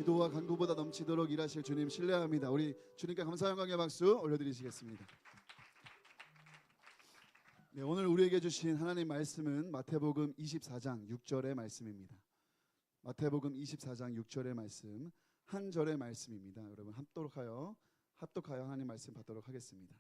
기도와 간구보다 넘치도록 일하실 주님 신뢰합니다. 우리 주님께 감사 영광의 박수 올려드리시겠습니다. 네, 오늘 우리에게 주신 하나님 말씀은 마태복음 24장 6절의 말씀입니다. 마태복음 24장 6절의 말씀, 한 절의 말씀입니다. 여러분 합독하여 하나님 말씀 받도록 하겠습니다.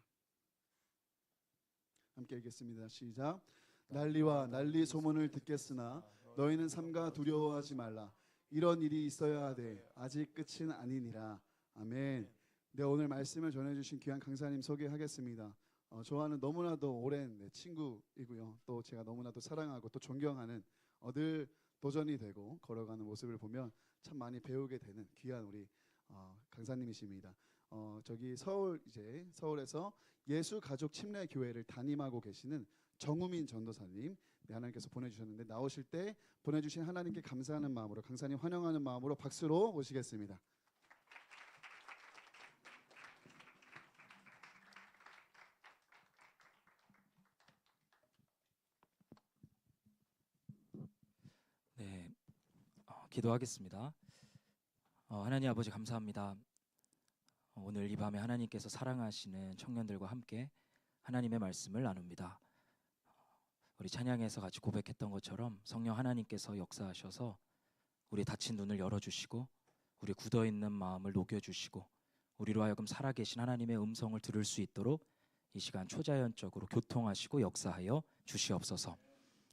함께 읽겠습니다. 시작. 난리와 난리 소문을 듣겠으나 너희는 삼가 두려워하지 말라. 이런 일이 있어야 하되 아직 끝은 아니니라. 아멘. 네, 오늘 말씀을 전해주신 귀한 강사님 소개하겠습니다. 저와는 너무나도 오랜 친구이고요. 또 제가 너무나도 사랑하고 또 존경하는 늘 도전이 되고 걸어가는 모습을 보면 참 많이 배우게 되는 귀한 우리 강사님이십니다. 저기 서울에서 예수가족 침례교회를 담임하고 계시는 정우민 전도사님, 네, 하나님께서 보내주셨는데 나오실 때 보내주신 하나님께 감사하는 마음으로 강사님 환영하는 마음으로 박수로 모시겠습니다. 네, 기도하겠습니다. 하나님 아버지 감사합니다. 오늘 이 밤에 하나님께서 사랑하시는 청년들과 함께 하나님의 말씀을 나눕니다. 우리 찬양에서 같이 고백했던 것처럼 성령 하나님께서 역사하셔서 우리 닫힌 눈을 열어주시고 우리 굳어있는 마음을 녹여주시고 우리로 하여금 살아계신 하나님의 음성을 들을 수 있도록 이 시간 초자연적으로 교통하시고 역사하여 주시옵소서.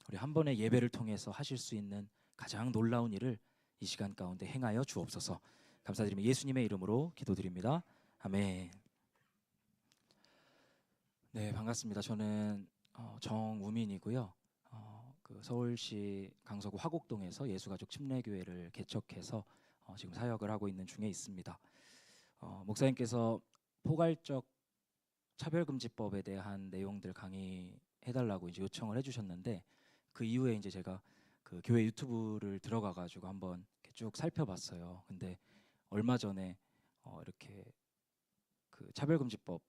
우리 한 번의 예배를 통해서 하실 수 있는 가장 놀라운 일을 이 시간 가운데 행하여 주옵소서. 감사드리며 예수님의 이름으로 기도드립니다. 아멘. 네, 반갑습니다. 저는 정우민이고요. 그 서울시 강서구 화곡동에서 예수가족 침례교회를 개척해서 지금 사역을 하고 있는 중에 있습니다. 목사님께서 포괄적 차별금지법에 대한 내용들 강의해달라고 이제 요청을 해주셨는데 그 이후에 이제 제가 그 교회 유튜브를 들어가가지고 한번 이렇게 쭉 살펴봤어요. 근데 얼마 전에 이렇게 그 차별금지법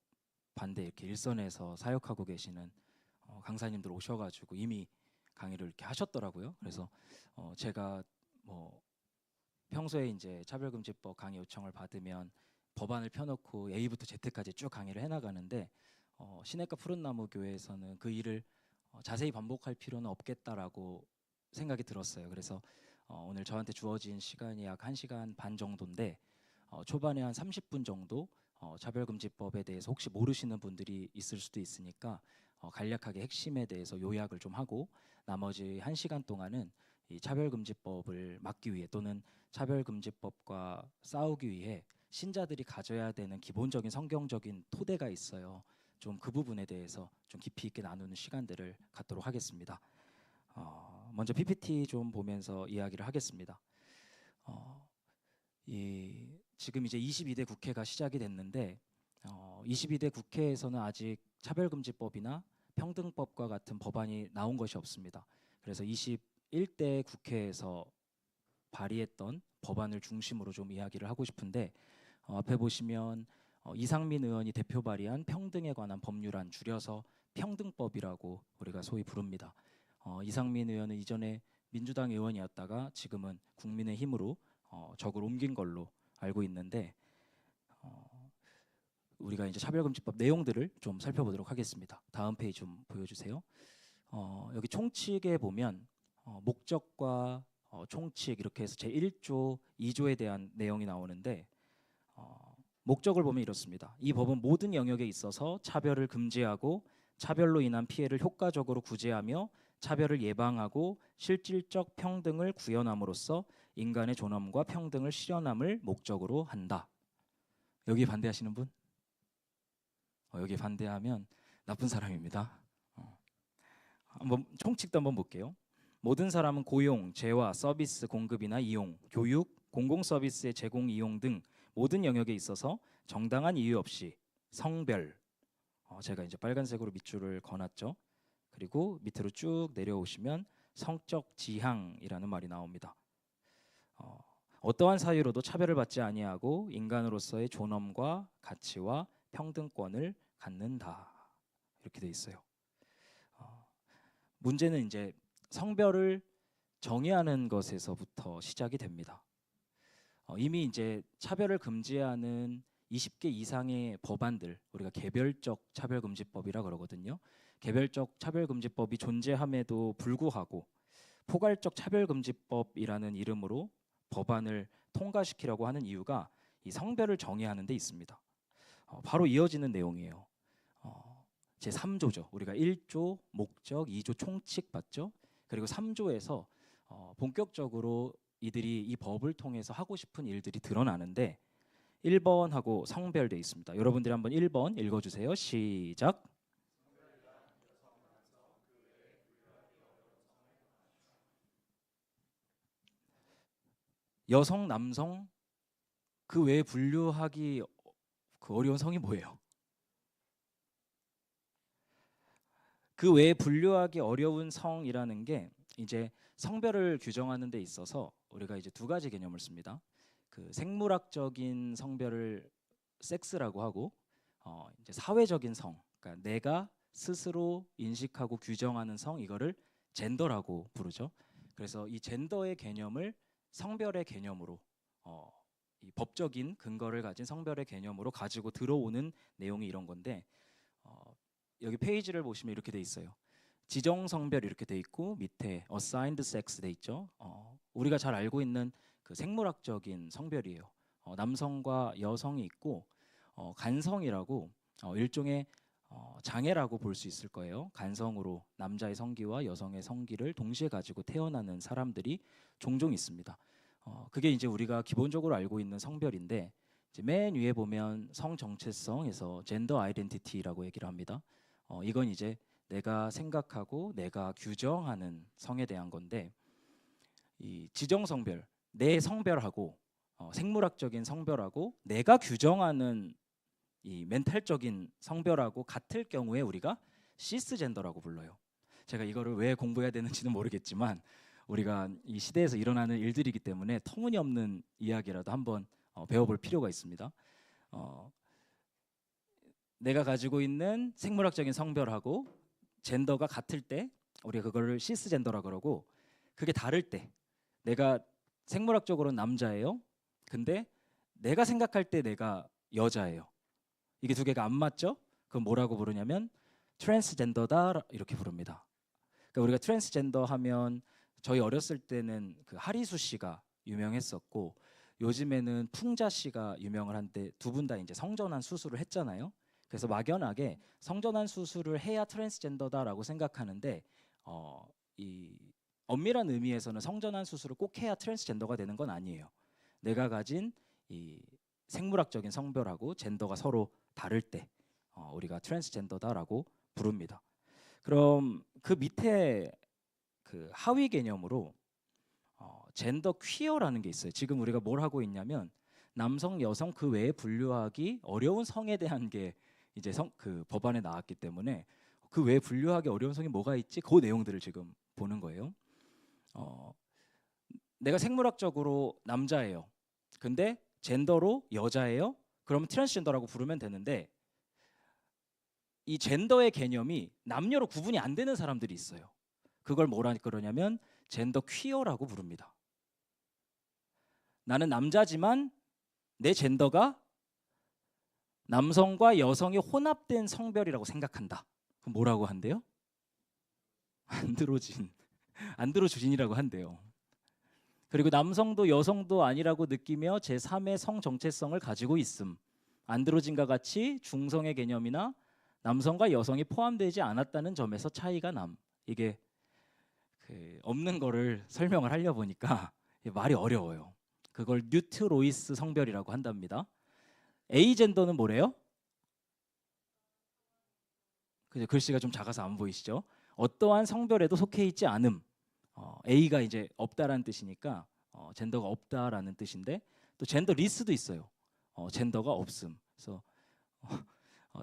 반대 이렇게 일선에서 사역하고 계시는 강사님들 오셔가지고 이미 강의를 이렇게 하셨더라고요. 그래서 제가 뭐 평소에 이제 차별금지법 강의 요청을 받으면 법안을 펴놓고 A부터 Z까지 쭉 강의를 해나가는데 시내가 푸른나무 교회에서는 그 일을 자세히 반복할 필요는 없겠다라고 생각이 들었어요. 그래서 오늘 저한테 주어진 시간이 약 1시간 반 정도인데 초반에 한 30분 정도 차별금지법에 대해서 혹시 모르시는 분들이 있을 수도 있으니까 간략하게 핵심에 대해서 요약을 좀 하고 나머지 1시간 동안은 이 차별금지법을 막기 위해 또는 차별금지법과 싸우기 위해 신자들이 가져야 되는 기본적인 성경적인 토대가 있어요. 좀 그 부분에 대해서 좀 깊이 있게 나누는 시간들을 갖도록 하겠습니다. 먼저 PPT 좀 보면서 이야기를 하겠습니다. 지금 이제 22대 국회가 시작이 됐는데 22대 국회에서는 아직 차별금지법이나 평등법과 같은 법안이 나온 것이 없습니다. 그래서 21대 국회에서 발의했던 법안을 중심으로 좀 이야기를 하고 싶은데 앞에 보시면 이상민 의원이 대표 발의한 평등에 관한 법률안, 줄여서 평등법이라고 우리가 소위 부릅니다. 이상민 의원은 이전에 민주당 의원이었다가 지금은 국민의힘으로 적을 옮긴 걸로 알고 있는데 우리가 이제 차별금지법 내용들을 좀 살펴보도록 하겠습니다. 다음 페이지 좀 보여주세요. 여기 총칙에 보면 목적과 총칙 이렇게 해서 제1조, 2조에 대한 내용이 나오는데 목적을 보면 이렇습니다. 이 법은 모든 영역에 있어서 차별을 금지하고 차별로 인한 피해를 효과적으로 구제하며 차별을 예방하고 실질적 평등을 구현함으로써 인간의 존엄과 평등을 실현함을 목적으로 한다. 여기 반대하시는 분? 여기 반대하면 나쁜 사람입니다. 한번 총칙도 한번 볼게요. 모든 사람은 고용, 재화, 서비스 공급이나 이용, 교육, 공공서비스의 제공, 이용 등 모든 영역에 있어서 정당한 이유 없이 성별, 제가 이제 빨간색으로 밑줄을 그어놨죠. 그리고 밑으로 쭉 내려오시면 성적 지향이라는 말이 나옵니다. 어떠한 사유로도 차별을 받지 아니하고 인간으로서의 존엄과 가치와 평등권을 갖는다. 이렇게 돼 있어요. 문제는 이제 성별을 정의하는 것에서부터 시작이 됩니다. 이미 이제 차별을 금지하는 20개 이상의 법안들, 우리가 개별적 차별금지법이라 그러거든요. 개별적 차별금지법이 존재함에도 불구하고 포괄적 차별금지법이라는 이름으로 법안을 통과시키려고 하는 이유가 이 성별을 정의하는 데 있습니다. 바로 이어지는 내용이에요. 제 3조죠. 우리가 1조 목적, 2조 총칙 봤죠? 그리고 3조에서 본격적으로 이들이 이 법을 통해서 하고 싶은 일들이 드러나는데 1번하고 성별돼 있습니다. 여러분들이 한번 1번 읽어주세요. 시작. 여성, 남성 그 외에 분류하기 그 어려운 성이 뭐예요? 그 외에 분류하기 어려운 성이라는 게 이제 성별을 규정하는 데 있어서 우리가 이제 두 가지 개념을 씁니다. 그 생물학적인 성별을 섹스라고 하고 이제 사회적인 성, 그러니까 내가 스스로 인식하고 규정하는 성, 이거를 젠더라고 부르죠. 그래서 이 젠더의 개념을 성별의 개념으로 이 법적인 근거를 가진 성별의 개념으로 가지고 들어오는 내용이 이런 건데 여기 페이지를 보시면 이렇게 돼 있어요. 지정 성별 이렇게 돼 있고 밑에 assigned sex 돼 있죠. 우리가 잘 알고 있는 그 생물학적인 성별이에요. 남성과 여성이 있고 간성이라고 일종의 장애라고 볼 수 있을 거예요. 간성으로 남자의 성기와 여성의 성기를 동시에 가지고 태어나는 사람들이 종종 있습니다. 그게 이제 우리가 기본적으로 알고 있는 성별인데 이제 맨 위에 보면 성 정체성에서 젠더 아이덴티티라고 얘기를 합니다. 이건 이제 내가 생각하고 내가 규정하는 성에 대한 건데 이 지정 성별, 내 성별하고 생물학적인 성별하고 내가 규정하는 이 멘탈적인 성별하고 같을 경우에 우리가 시스젠더라고 불러요. 제가 이거를 왜 공부해야 되는지는 모르겠지만 우리가 이 시대에서 일어나는 일들이기 때문에 터무니없는 이야기라도 한번 배워볼 필요가 있습니다. 내가 가지고 있는 생물학적인 성별하고 젠더가 같을 때 우리가 그거를 시스젠더라 그러고 그게 다를 때 내가 생물학적으로는 남자예요. 근데 내가 생각할 때 내가 여자예요. 이게 두 개가 안 맞죠? 그럼 뭐라고 부르냐면 트랜스젠더다 이렇게 부릅니다. 그러니까 우리가 트랜스젠더 하면 저희 어렸을 때는 그 하리수 씨가 유명했었고 요즘에는 풍자 씨가 유명을 한데 두 분 다 이제 성전환 수술을 했잖아요. 그래서 막연하게 성전환 수술을 해야 트랜스젠더다라고 생각하는데 이 엄밀한 의미에서는 성전환 수술을 꼭 해야 트랜스젠더가 되는 건 아니에요. 내가 가진 이 생물학적인 성별하고 젠더가 서로 다를 때 우리가 트랜스젠더다라고 부릅니다. 그럼 그 밑에 그 하위 개념으로 젠더 퀴어라는 게 있어요. 지금 우리가 뭘 하고 있냐면 남성, 여성 그 외에 분류하기 어려운 성에 대한 게 이제 그 법안에 나왔기 때문에 그 외에 분류하기 어려운 성이 뭐가 있지? 그 내용들을 지금 보는 거예요. 내가 생물학적으로 남자예요. 근데 젠더로 여자예요. 그러면 트랜스젠더라고 부르면 되는데 이 젠더의 개념이 남녀로 구분이 안 되는 사람들이 있어요. 그걸 뭐라 그러냐면 젠더 퀴어라고 부릅니다. 나는 남자지만 내 젠더가 남성과 여성이 혼합된 성별이라고 생각한다. 그럼 뭐라고 한대요? 안드로진이라고 한대요. 그리고 남성도 여성도 아니라고 느끼며 제3의 성 정체성을 가지고 있음. 안드로진과 같이 중성의 개념이나 남성과 여성이 포함되지 않았다는 점에서 차이가 남. 이게 그 없는 거를 설명을 하려 보니까 말이 어려워요. 그걸 뉴트로이스 성별이라고 한답니다. 에이젠더는 뭐래요? 그죠? 글씨가 좀 작아서 안 보이시죠? 어떠한 성별에도 속해 있지 않음. A가 이제 없다라는 뜻이니까 젠더가 없다라는 뜻인데 또 젠더 리스도 있어요. 젠더가 없음. 그래서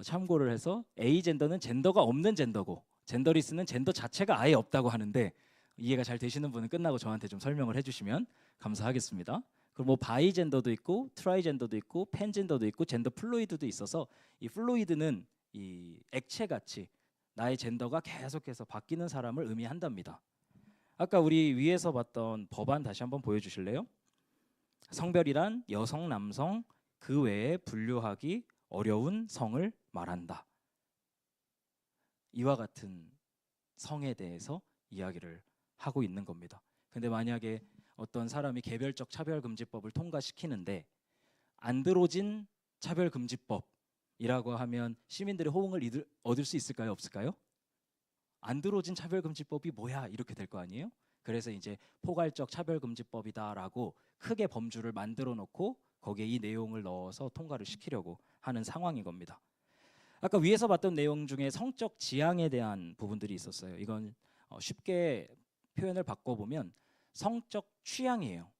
참고를 해서 에이젠더는 젠더가 없는 젠더고 젠더 리스는 젠더 자체가 아예 없다고 하는데 이해가 잘 되시는 분은 끝나고 저한테 좀 설명을 해주시면 감사하겠습니다. 그리고 뭐 바이젠더도 있고 트라이젠더도 있고 팬젠더도 있고 젠더 플루이드도 있어서 이 플루이드는 이 액체같이 나의 젠더가 계속해서 바뀌는 사람을 의미한답니다. 아까 우리 위에서 봤던 법안 다시 한번 보여주실래요? 성별이란 여성, 남성 그 외에 분류하기 어려운 성을 말한다. 이와 같은 성에 대해서 이야기를 하고 있는 겁니다. 근데 만약에 어떤 사람이 개별적 차별금지법을 통과시키는데 안드로진 차별금지법이라고 하면 시민들의 호응을 얻을 수 있을까요? 없을까요? 안드로진 차별금지법이 뭐야? 이렇게 될 거 아니에요? 그래서 이제 포괄적 차별금지법이다라고 크게 범주를 만들어 놓고 거기에 이 내용을 넣어서 통과를 시키려고 하는 상황인 겁니다. 아까 위에서 봤던 내용 중에 성적 지향에 대한 부분들이 있었어요. 이건 쉽게 표현을 바꿔보면 성적 취향이에요.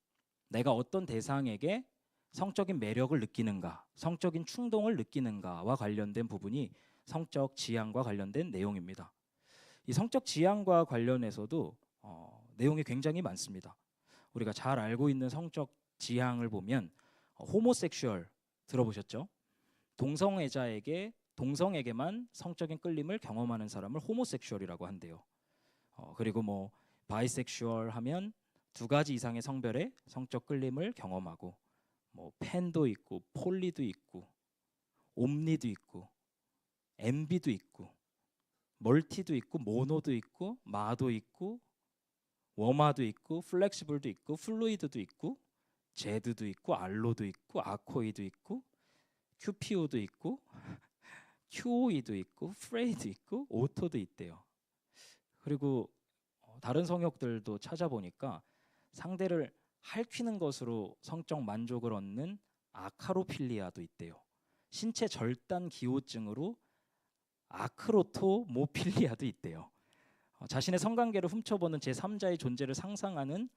내가 어떤 대상에게 성적인 매력을 느끼는가, 성적인 충동을 느끼는가와 관련된 부분이 성적 지향과 관련된 내용입니다. 이 성적 지향과 관련해서도 내용이 굉장히 많습니다. 우리가 잘 알고 있는 성적 지향을 보면 호모섹슈얼 들어보셨죠? 동성에게만 성적인 끌림을 경험하는 사람을 호모섹슈얼이라고 한대요. 그리고 뭐 바이섹슈얼 하면 두 가지 이상의 성별의 성적 끌림을 경험하고 뭐 팬도 있고 폴리도 있고 옴니도 있고 MB도 있고 멀티도 있고 모노도 있고 마도 있고 워마도 있고 플렉시블도 있고 플루이드도 있고 제드도 있고 알로도 있고 아코이도 있고 큐피오도 있고 QOE도 있고 프레이도 있고 오토도 있대요. 그리고 다른 성역들도 찾아보니까 상대를 핥히는 것으로 성적 만족을 얻는 아카로필리아도 있대요. 신체 절단 기호증으로 아크로토모필리아도 있대요. 자신의 성관계를 훔쳐보는 제3자의 존재를 상상하는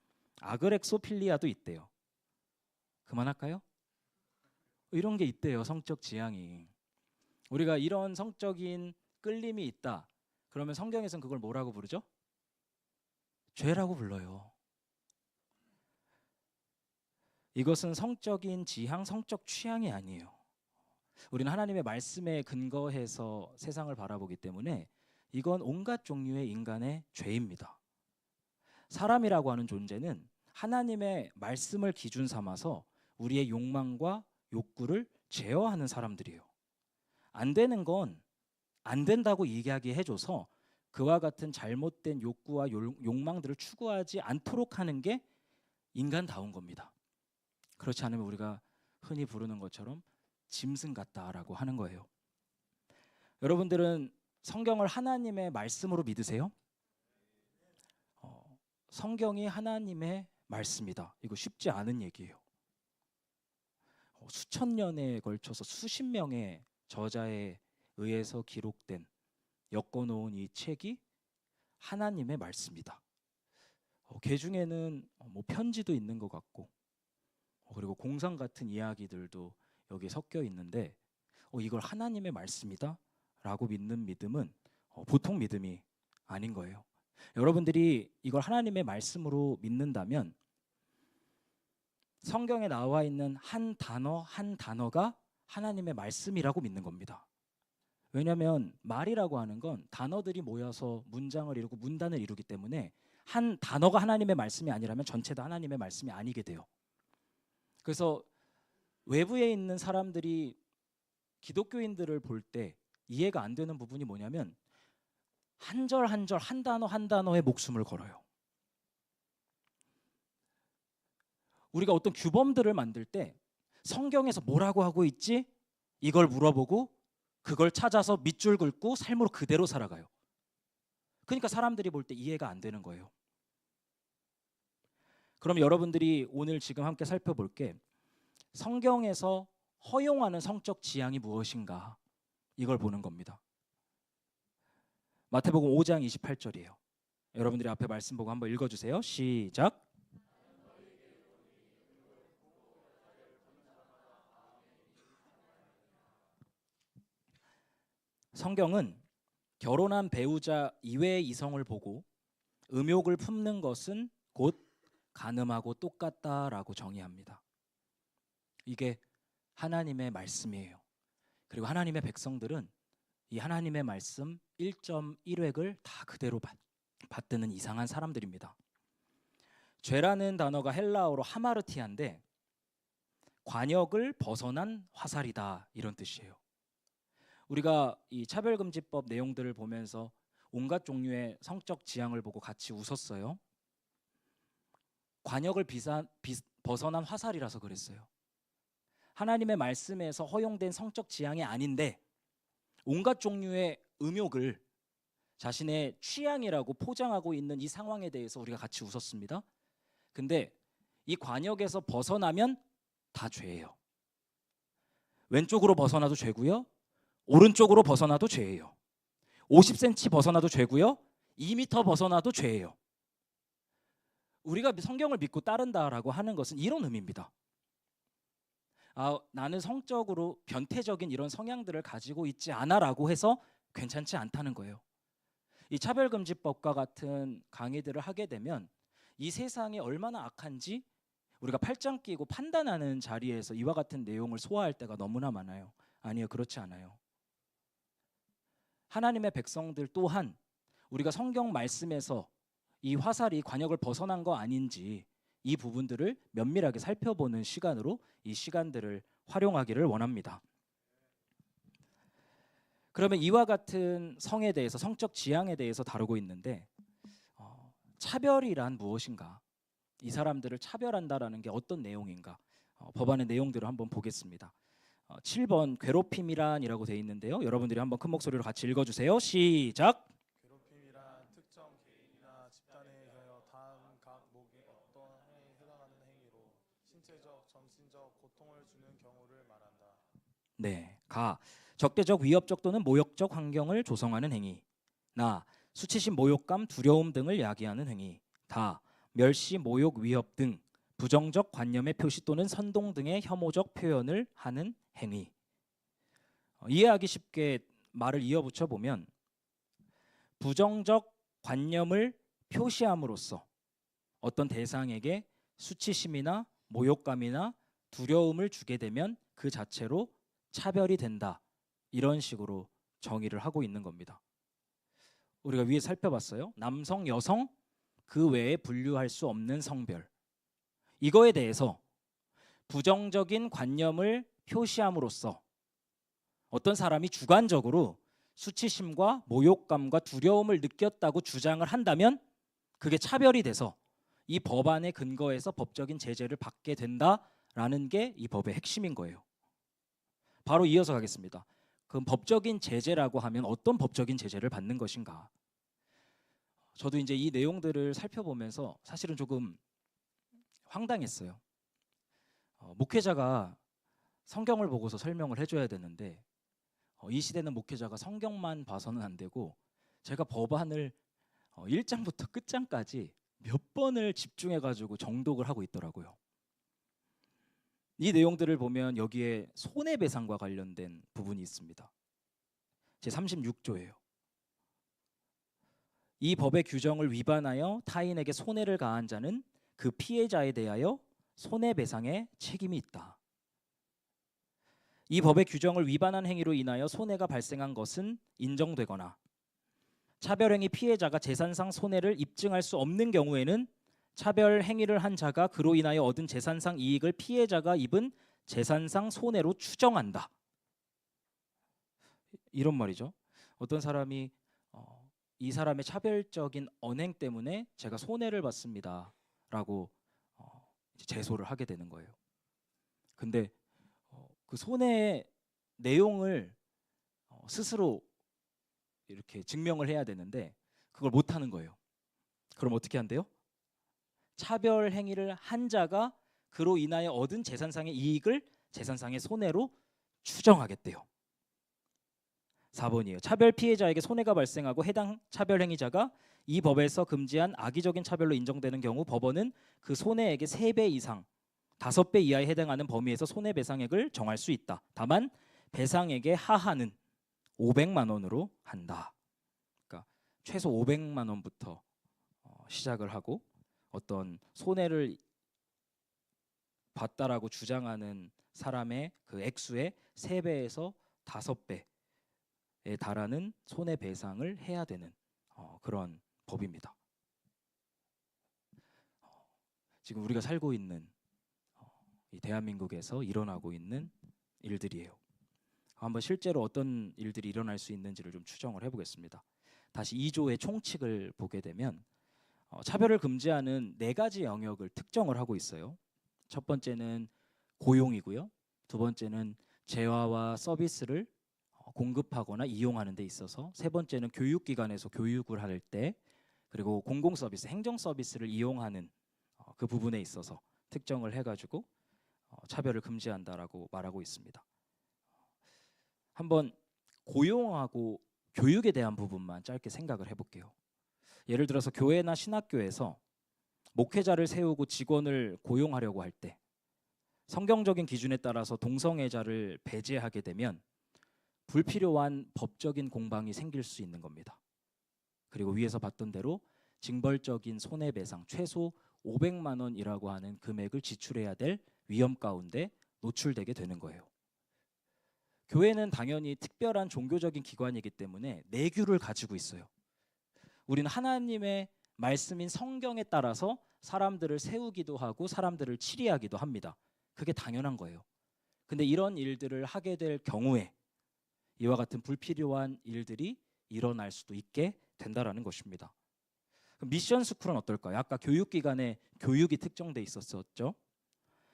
아그렉소필리아도 있대요. 그만할까요? 이런 게 있대요. 성적 지향이. 우리가 이런 성적인 끌림이 있다. 그러면 성경에서는 그걸 뭐라고 부르죠? 죄라고 불러요. 이것은 성적인 지향, 성적 취향이 아니에요. 우리는 하나님의 말씀에 근거해서 세상을 바라보기 때문에 이건 온갖 종류의 인간의 죄입니다. 사람이라고 하는 존재는 하나님의 말씀을 기준 삼아서 우리의 욕망과 욕구를 제어하는 사람들이에요. 안 되는 건 안 된다고 이야기해줘서 그와 같은 잘못된 욕구와 욕망들을 추구하지 않도록 하는 게 인간다운 겁니다. 그렇지 않으면 우리가 흔히 부르는 것처럼 짐승 같다라고 하는 거예요. 여러분들은 성경을 하나님의 말씀으로 믿으세요? 성경이 하나님의 말씀이다. 이거 쉽지 않은 얘기예요. 수천 년에 걸쳐서 수십 명의 저자에 의해서 기록된 엮어놓은 이 책이 하나님의 말씀이다. 그 중에는 뭐 편지도 있는 것 같고 그리고 공상 같은 이야기들도 여기 섞여 있는데 이걸 하나님의 말씀이다 라고 믿는 믿음은 보통 믿음이 아닌 거예요. 여러분들이 이걸 하나님의 말씀으로 믿는다면 성경에 나와 있는 한 단어 한 단어가 하나님의 말씀이라고 믿는 겁니다. 왜냐하면 말이라고 하는 건 단어들이 모여서 문장을 이루고 문단을 이루기 때문에 한 단어가 하나님의 말씀이 아니라면 전체도 하나님의 말씀이 아니게 돼요. 그래서 외부에 있는 사람들이 기독교인들을 볼 때 이해가 안 되는 부분이 뭐냐면 한 절 한 절 한 단어 한 단어에 목숨을 걸어요. 우리가 어떤 규범들을 만들 때 성경에서 뭐라고 하고 있지? 이걸 물어보고 그걸 찾아서 밑줄 긋고 삶으로 그대로 살아가요. 그러니까 사람들이 볼 때 이해가 안 되는 거예요. 그럼 여러분들이 오늘 지금 함께 살펴볼 게 성경에서 허용하는 성적 지향이 무엇인가 이걸 보는 겁니다. 마태복음 5장 28절이에요. 여러분들이 앞에 말씀 보고 한번 읽어주세요. 시작. 성경은 결혼한 배우자 이외의 이성을 보고 음욕을 품는 것은 곧 간음하고 똑같다라고 정의합니다. 이게 하나님의 말씀이에요. 그리고 하나님의 백성들은 이 하나님의 말씀 1.1획을 다 그대로 받드는 이상한 사람들입니다. 죄라는 단어가 헬라어로 하마르티아인데 관역을 벗어난 화살이다, 이런 뜻이에요. 우리가 이 차별금지법 내용들을 보면서 온갖 종류의 성적 지향을 보고 같이 웃었어요. 관역을 벗어난 화살이라서 그랬어요. 하나님의 말씀에서 허용된 성적 지향이 아닌데 온갖 종류의 음욕을 자신의 취향이라고 포장하고 있는 이 상황에 대해서 우리가 같이 웃었습니다. 근데 이 관역에서 벗어나면 다 죄예요. 왼쪽으로 벗어나도 죄고요, 오른쪽으로 벗어나도 죄예요. 50cm 벗어나도 죄고요, 2m 벗어나도 죄예요. 우리가 성경을 믿고 따른다라고 하는 것은 이런 의미입니다. 나는 성적으로 변태적인 이런 성향들을 가지고 있지 않아라고 해서 괜찮지 않다는 거예요. 이 차별금지법과 같은 강의들을 하게 되면 이 세상이 얼마나 악한지 우리가 팔짱 끼고 판단하는 자리에서 이와 같은 내용을 소화할 때가 너무나 많아요. 아니요, 그렇지 않아요. 하나님의 백성들 또한 우리가 성경 말씀에서 이 화살이 관역을 벗어난 거 아닌지 이 부분들을 면밀하게 살펴보는 시간으로 이 시간들을 활용하기를 원합니다. 그러면 이와 같은 성에 대해서, 성적 지향에 대해서 다루고 있는데 차별이란 무엇인가? 이 사람들을 차별한다라는 게 어떤 내용인가? 법안의 내용들을 한번 보겠습니다. 7번 괴롭힘이란이라고 되어 있는데요. 여러분들이 한번 큰 목소리로 같이 읽어주세요. 시작. 괴롭힘이란 특정 개인이나 집단에 의하여 다음 각 목의 어떤 행위에 해당하는 행위로 신체적, 정신적 고통을 주는 경우를 말한다. 네, 가 적대적, 위협적 또는 모욕적 환경을 조성하는 행위. 나 수치심, 모욕감, 두려움 등을 야기하는 행위. 다 멸시, 모욕, 위협 등 부정적 관념의 표시 또는 선동 등의 혐오적 표현을 하는 행위. 이해하기 쉽게 말을 이어붙여 보면 부정적 관념을 표시함으로써 어떤 대상에게 수치심이나 모욕감이나 두려움을 주게 되면 그 자체로 차별이 된다, 이런 식으로 정의를 하고 있는 겁니다. 우리가 위에 살펴봤어요. 남성, 여성, 그 외에 분류할 수 없는 성별. 이거에 대해서 부정적인 관념을 표시함으로써 어떤 사람이 주관적으로 수치심과 모욕감과 두려움을 느꼈다고 주장을 한다면 그게 차별이 돼서 이 법안의 근거에서 법적인 제재를 받게 된다라는 게 이 법의 핵심인 거예요. 바로 이어서 가겠습니다. 그럼 법적인 제재라고 하면 어떤 법적인 제재를 받는 것인가? 저도 이제 이 내용들을 살펴보면서 사실은 조금 황당했어요. 목회자가 성경을 보고서 설명을 해줘야 되는데 이 시대는 목회자가 성경만 봐서는 안 되고 제가 법안을 1장부터 끝장까지 몇 번을 집중해가지고 정독을 하고 있더라고요. 이 내용들을 보면 여기에 손해배상과 관련된 부분이 있습니다. 제 36조예요. 이 법의 규정을 위반하여 타인에게 손해를 가한 자는 그 피해자에 대하여 손해배상의 책임이 있다. 이 법의 규정을 위반한 행위로 인하여 손해가 발생한 것은 인정되거나 차별행위 피해자가 재산상 손해를 입증할 수 없는 경우에는 차별 행위를 한 자가 그로 인하여 얻은 재산상 이익을 피해자가 입은 재산상 손해로 추정한다. 이런 말이죠. 어떤 사람이 이 사람의 차별적인 언행 때문에 제가 손해를 봤습니다라고 제소를 하게 되는 거예요. 근데 그 손해의 내용을 스스로 이렇게 증명을 해야 되는데 그걸 못 하는 거예요. 그럼 어떻게 한대요? 차별 행위를 한 자가 그로 인하여 얻은 재산상의 이익을 재산상의 손해로 추정하겠대요. 4번이에요. 차별 피해자에게 손해가 발생하고 해당 차별 행위자가 이 법에서 금지한 악의적인 차별로 인정되는 경우 법원은 그 손해액의 3배 이상 5배 이하에 해당하는 범위에서 손해배상액을 정할 수 있다. 다만 배상액의 하한은 500만 원으로 한다. 그러니까 최소 500만 원부터 시작을 하고 어떤 손해를 봤다라고 주장하는 사람의 그 액수의 3배에서 5배에 달하는 손해배상을 해야 되는 그런 법입니다. 지금 우리가 살고 있는 이 대한민국에서 일어나고 있는 일들이에요. 한번 실제로 어떤 일들이 일어날 수 있는지를 좀 추정을 해보겠습니다. 다시 2조의 총칙을 보게 되면 차별을 금지하는 4가지 영역을 특정을 하고 있어요. 첫 번째는 고용이고요. 두 번째는 재화와 서비스를 공급하거나 이용하는 데 있어서, 세 번째는 교육기관에서 교육을 할 때, 그리고 공공서비스, 행정서비스를 이용하는 그 부분에 있어서 특정을 해가지고 차별을 금지한다라고 말하고 있습니다. 한번 고용하고 교육에 대한 부분만 짧게 생각을 해볼게요. 예를 들어서 교회나 신학교에서 목회자를 세우고 직원을 고용하려고 할 때 성경적인 기준에 따라서 동성애자를 배제하게 되면 불필요한 법적인 공방이 생길 수 있는 겁니다. 그리고 위에서 봤던 대로 징벌적인 손해배상 최소 500만 원이라고 하는 금액을 지출해야 될 위험 가운데 노출되게 되는 거예요. 교회는 당연히 특별한 종교적인 기관이기 때문에 내규를 가지고 있어요. 우리는 하나님의 말씀인 성경에 따라서 사람들을 세우기도 하고 사람들을 치리하기도 합니다. 그게 당연한 거예요. 근데 이런 일들을 하게 될 경우에 이와 같은 불필요한 일들이 일어날 수도 있게 된다라는 것입니다. 그럼 미션 스쿨은 어떨까요? 아까 교육기관에 교육이 특정돼 있었죠.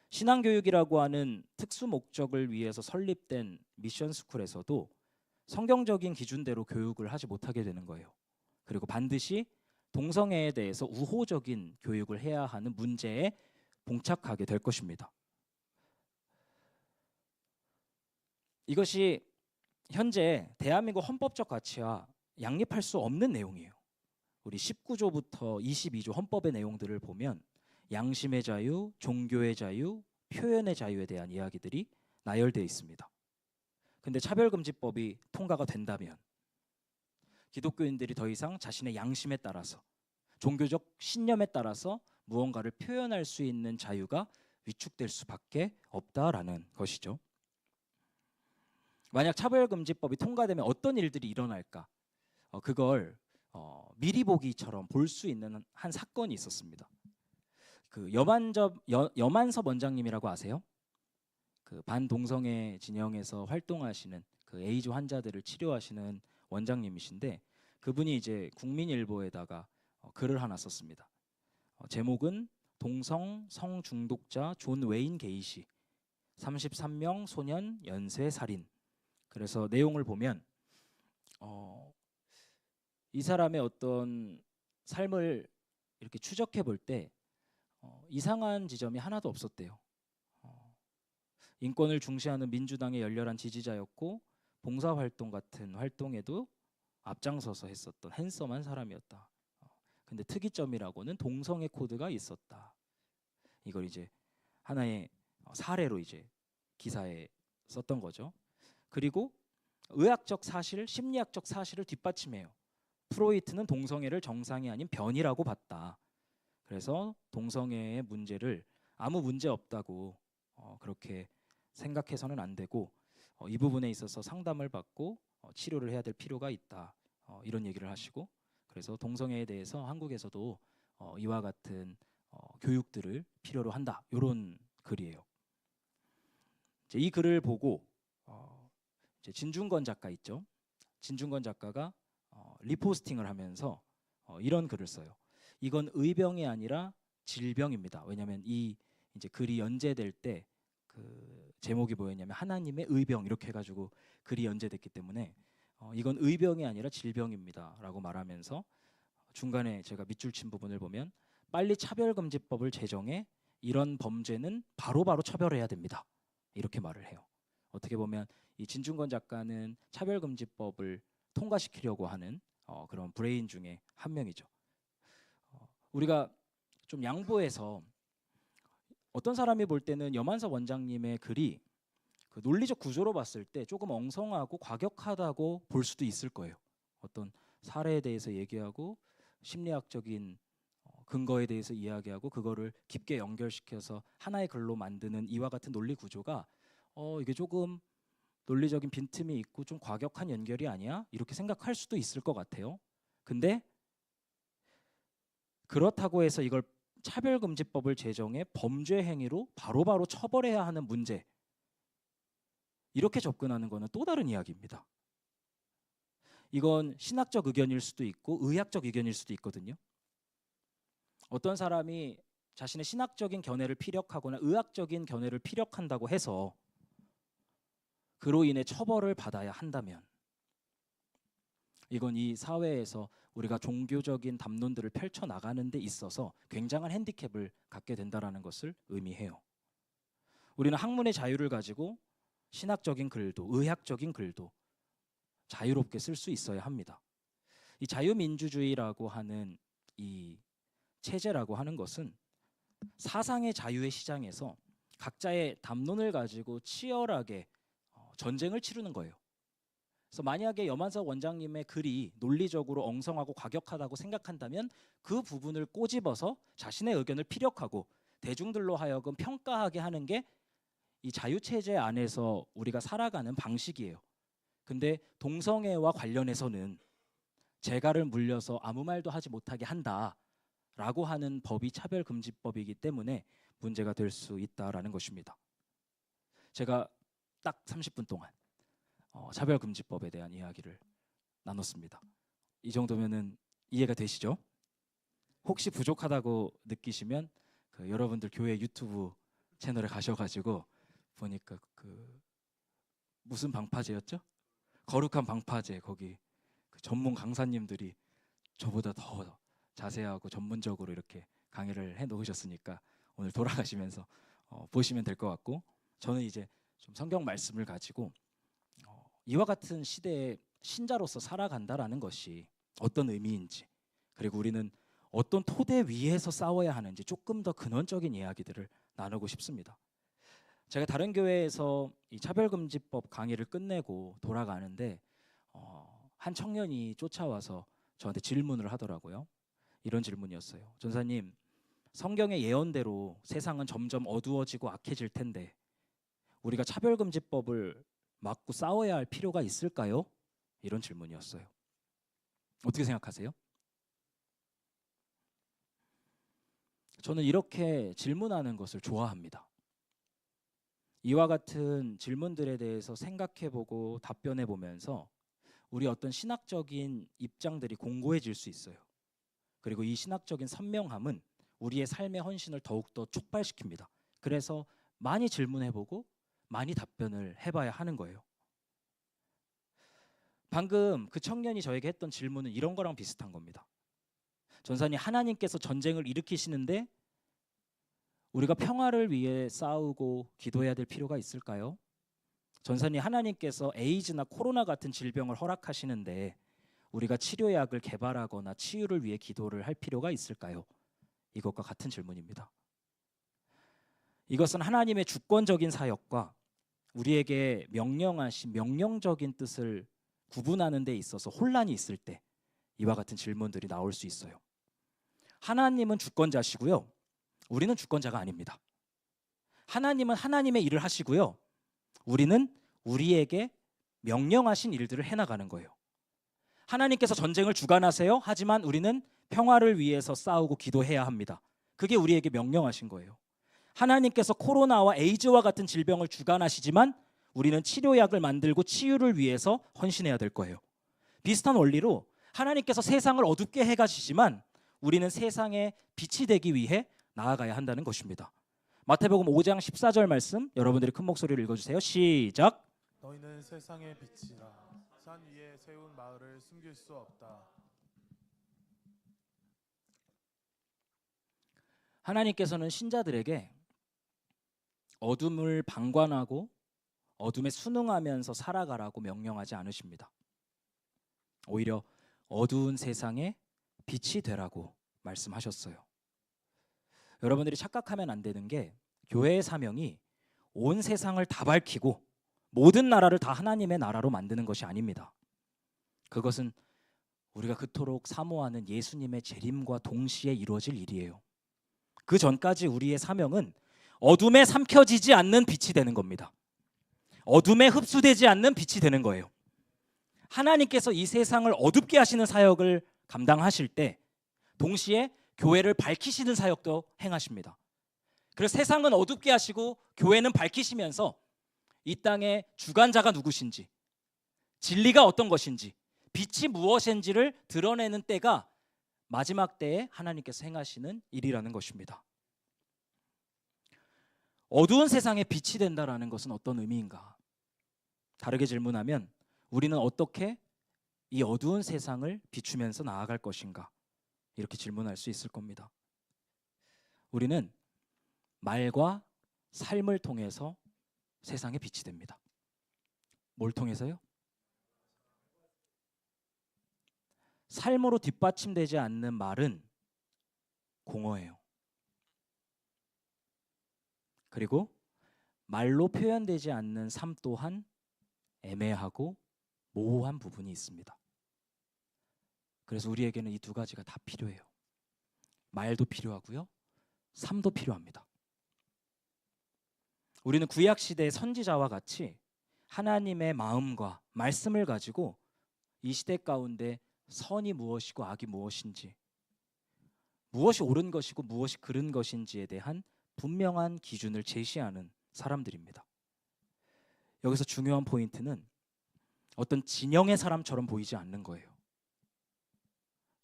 신앙교육이라고 하는 특수 목적을 위해서 설립된 미션 스쿨에서도 성경적인 기준대로 교육을 하지 못하게 되는 거예요. 그리고 반드시 동성애에 대해서 우호적인 교육을 해야 하는 문제에 봉착하게 될 것입니다. 이것이 현재 대한민국 헌법적 가치와 양립할 수 없는 내용이에요. 우리 19조부터 22조 헌법의 내용들을 보면 양심의 자유, 종교의 자유, 표현의 자유에 대한 이야기들이 나열되어 있습니다. 근데 차별금지법이 통과가 된다면 기독교인들이 더 이상 자신의 양심에 따라서, 종교적 신념에 따라서 무언가를 표현할 수 있는 자유가 위축될 수밖에 없다라는 것이죠. 만약 차별금지법이 통과되면 어떤 일들이 일어날까? 그걸 미리 보기처럼 볼 수 있는 한 사건이 있었습니다. 그 여만섭 원장님이라고 아세요? 그 반동성애 진영에서 활동하시는 그 에이즈 환자들을 치료하시는 원장님이신데, 그분이 이제 국민일보에다가 글을 하나 썼습니다. 제목은 동성 성중독자 존 웨인 게이시 33명 소년 연쇄 살인. 그래서 내용을 보면 이 사람의 어떤 삶을 이렇게 추적해 볼 때 이상한 지점이 하나도 없었대요. 인권을 중시하는 민주당의 열렬한 지지자였고 봉사활동 같은 활동에도 앞장서서 했었던 핸섬한 사람이었다. 근데 특이점이라고는 동성애 코드가 있었다. 이걸 이제 하나의 사례로 이제 기사에 썼던 거죠. 그리고 의학적 사실, 심리학적 사실을 뒷받침해요. 프로이트는 동성애를 정상이 아닌 변이라고 봤다. 그래서 동성애의 문제를 아무 문제 없다고 그렇게 생각해서는 안 되고 이 부분에 있어서 상담을 받고 치료를 해야 될 필요가 있다. 이런 얘기를 하시고, 그래서 동성애에 대해서 한국에서도 이와 같은 교육들을 필요로 한다. 이런 글이에요. 이제 이 글을 보고 이제 진중권 작가 있죠. 진중권 작가가 리포스팅을 하면서 이런 글을 써요. 이건 의병이 아니라 질병입니다. 왜냐하면 이 이제 글이 연재될 때 그 제목이 뭐였냐면 하나님의 의병 이렇게 해가지고 글이 연재됐기 때문에 이건 의병이 아니라 질병입니다라고 말하면서 중간에 제가 밑줄 친 부분을 보면 빨리 차별금지법을 제정해 이런 범죄는 바로바로 처벌해야 됩니다. 이렇게 말을 해요. 어떻게 보면 이 진중권 작가는 차별금지법을 통과시키려고 하는 그런 브레인 중에 한 명이죠. 우리가 좀 양보해서 어떤 사람이 볼 때는 여만섭 원장님의 글이 그 논리적 구조로 봤을 때 조금 엉성하고 과격하다고 볼 수도 있을 거예요. 어떤 사례에 대해서 얘기하고 심리학적인 근거에 대해서 이야기하고 그거를 깊게 연결시켜서 하나의 글로 만드는 이와 같은 논리 구조가 이게 조금 논리적인 빈틈이 있고 좀 과격한 연결이 아니야? 이렇게 생각할 수도 있을 것 같아요. 근데 그렇다고 해서 이걸 차별금지법을 제정해 범죄 행위로 바로바로 처벌해야 하는 문제, 이렇게 접근하는 것은 또 다른 이야기입니다. 이건 신학적 의견일 수도 있고 의학적 의견일 수도 있거든요. 어떤 사람이 자신의 신학적인 견해를 피력하거나 의학적인 견해를 피력한다고 해서 그로 인해 처벌을 받아야 한다면 이건 이 사회에서 우리가 종교적인 담론들을 펼쳐나가는 데 있어서 굉장한 핸디캡을 갖게 된다는 것을 의미해요. 우리는 학문의 자유를 가지고 신학적인 글도 의학적인 글도 자유롭게 쓸 수 있어야 합니다. 이 자유민주주의라고 하는 이 체제라고 하는 것은 사상의 자유의 시장에서 각자의 담론을 가지고 치열하게 전쟁을 치르는 거예요. 그래서 만약에 염한석 원장님의 글이 논리적으로 엉성하고 과격하다고 생각한다면 그 부분을 꼬집어서 자신의 의견을 피력하고 대중들로 하여금 평가하게 하는 게 이 자유체제 안에서 우리가 살아가는 방식이에요. 근데 동성애와 관련해서는 재갈을 물려서 아무 말도 하지 못하게 한다라고 하는 법이 차별금지법이기 때문에 문제가 될 수 있다라는 것입니다. 제가 딱 30분 동안 차별금지법에 대한 이야기를 나눴습니다. 이 정도면은 이해가 되시죠? 혹시 부족하다고 느끼시면 여러분들 교회 유튜브 채널에 가셔가지고 보니까 무슨 방파제였죠? 거룩한 방파제, 거기 전문 강사님들이 저보다 더 자세하고 전문적으로 이렇게 강의를 해놓으셨으니까 오늘 돌아가시면서 보시면 될 것 같고, 저는 이제 좀 성경 말씀을 가지고 이와 같은 시대에 신자로서 살아간다라는 것이 어떤 의미인지, 그리고 우리는 어떤 토대 위에서 싸워야 하는지 조금 더 근원적인 이야기들을 나누고 싶습니다. 제가 다른 교회에서 이 차별금지법 강의를 끝내고 돌아가는데 한 청년이 쫓아와서 저한테 질문을 하더라고요. 이런 질문이었어요. 전사님, 성경의 예언대로 세상은 점점 어두워지고 악해질 텐데 우리가 차별금지법을 막고 싸워야 할 필요가 있을까요? 이런 질문이었어요. 어떻게 생각하세요? 저는 이렇게 질문하는 것을 좋아합니다. 이와 같은 질문들에 대해서 생각해보고 답변해보면서 우리 어떤 신학적인 입장들이 공고해질 수 있어요. 그리고 이 신학적인 선명함은 우리의 삶의 헌신을 더욱더 촉발시킵니다. 그래서 많이 질문해보고 많이 답변을 해봐야 하는 거예요. 방금 그 청년이 저에게 했던 질문은 이런 거랑 비슷한 겁니다. 전사님, 하나님께서 전쟁을 일으키시는데 우리가 평화를 위해 싸우고 기도해야 될 필요가 있을까요? 전사님, 하나님께서 에이즈나 코로나 같은 질병을 허락하시는데 우리가 치료약을 개발하거나 치유를 위해 기도를 할 필요가 있을까요? 이것과 같은 질문입니다. 이것은 하나님의 주권적인 사역과 우리에게 명령하신 명령적인 뜻을 구분하는 데 있어서 혼란이 있을 때 이와 같은 질문들이 나올 수 있어요. 하나님은 주권자시고요, 우리는 주권자가 아닙니다. 하나님은 하나님의 일을 하시고요, 우리는 우리에게 명령하신 일들을 해나가는 거예요. 하나님께서 전쟁을 주관하세요. 하지만 우리는 평화를 위해서 싸우고 기도해야 합니다. 그게 우리에게 명령하신 거예요. 하나님께서 코로나와 에이즈와 같은 질병을 주관하시지만 우리는 치료약을 만들고 치유를 위해서 헌신해야 될 거예요. 비슷한 원리로 하나님께서 세상을 어둡게 해가시지만 우리는 세상에 빛이 되기 위해 나아가야 한다는 것입니다. 마태복음 5장 14절 말씀, 여러분들이 큰 목소리로 읽어주세요. 시작. 너희는 세상의 빛이라. 산 위에 세운 마을을 숨길 수 없다. 하나님께서는 신자들에게 어둠을 방관하고 어둠에 순응하면서 살아가라고 명령하지 않으십니다. 오히려 어두운 세상에 빛이 되라고 말씀하셨어요. 여러분들이 착각하면 안 되는 게 교회의 사명이 온 세상을 다 밝히고 모든 나라를 다 하나님의 나라로 만드는 것이 아닙니다. 그것은 우리가 그토록 사모하는 예수님의 재림과 동시에 이루어질 일이에요. 그 전까지 우리의 사명은 어둠에 삼켜지지 않는 빛이 되는 겁니다. 어둠에 흡수되지 않는 빛이 되는 거예요. 하나님께서 이 세상을 어둡게 하시는 사역을 감당하실 때 동시에 교회를 밝히시는 사역도 행하십니다. 그래서 세상은 어둡게 하시고 교회는 밝히시면서 이 땅의 주관자가 누구신지, 진리가 어떤 것인지, 빛이 무엇인지를 드러내는 때가 마지막 때에 하나님께서 행하시는 일이라는 것입니다. 어두운 세상에 빛이 된다라는 것은 어떤 의미인가? 다르게 질문하면 우리는 어떻게 이 어두운 세상을 비추면서 나아갈 것인가? 이렇게 질문할 수 있을 겁니다. 우리는 말과 삶을 통해서 세상에 빛이 됩니다. 뭘 통해서요? 삶으로 뒷받침되지 않는 말은 공허해요. 그리고 말로 표현되지 않는 삶 또한 애매하고 모호한 부분이 있습니다. 그래서 우리에게는 이 두 가지가 다 필요해요. 말도 필요하고요, 삶도 필요합니다. 우리는 구약 시대의 선지자와 같이 하나님의 마음과 말씀을 가지고 이 시대 가운데 선이 무엇이고 악이 무엇인지, 무엇이 옳은 것이고 무엇이 그른 것인지에 대한 분명한 기준을 제시하는 사람들입니다. 여기서 중요한 포인트는 어떤 진영의 사람처럼 보이지 않는 거예요.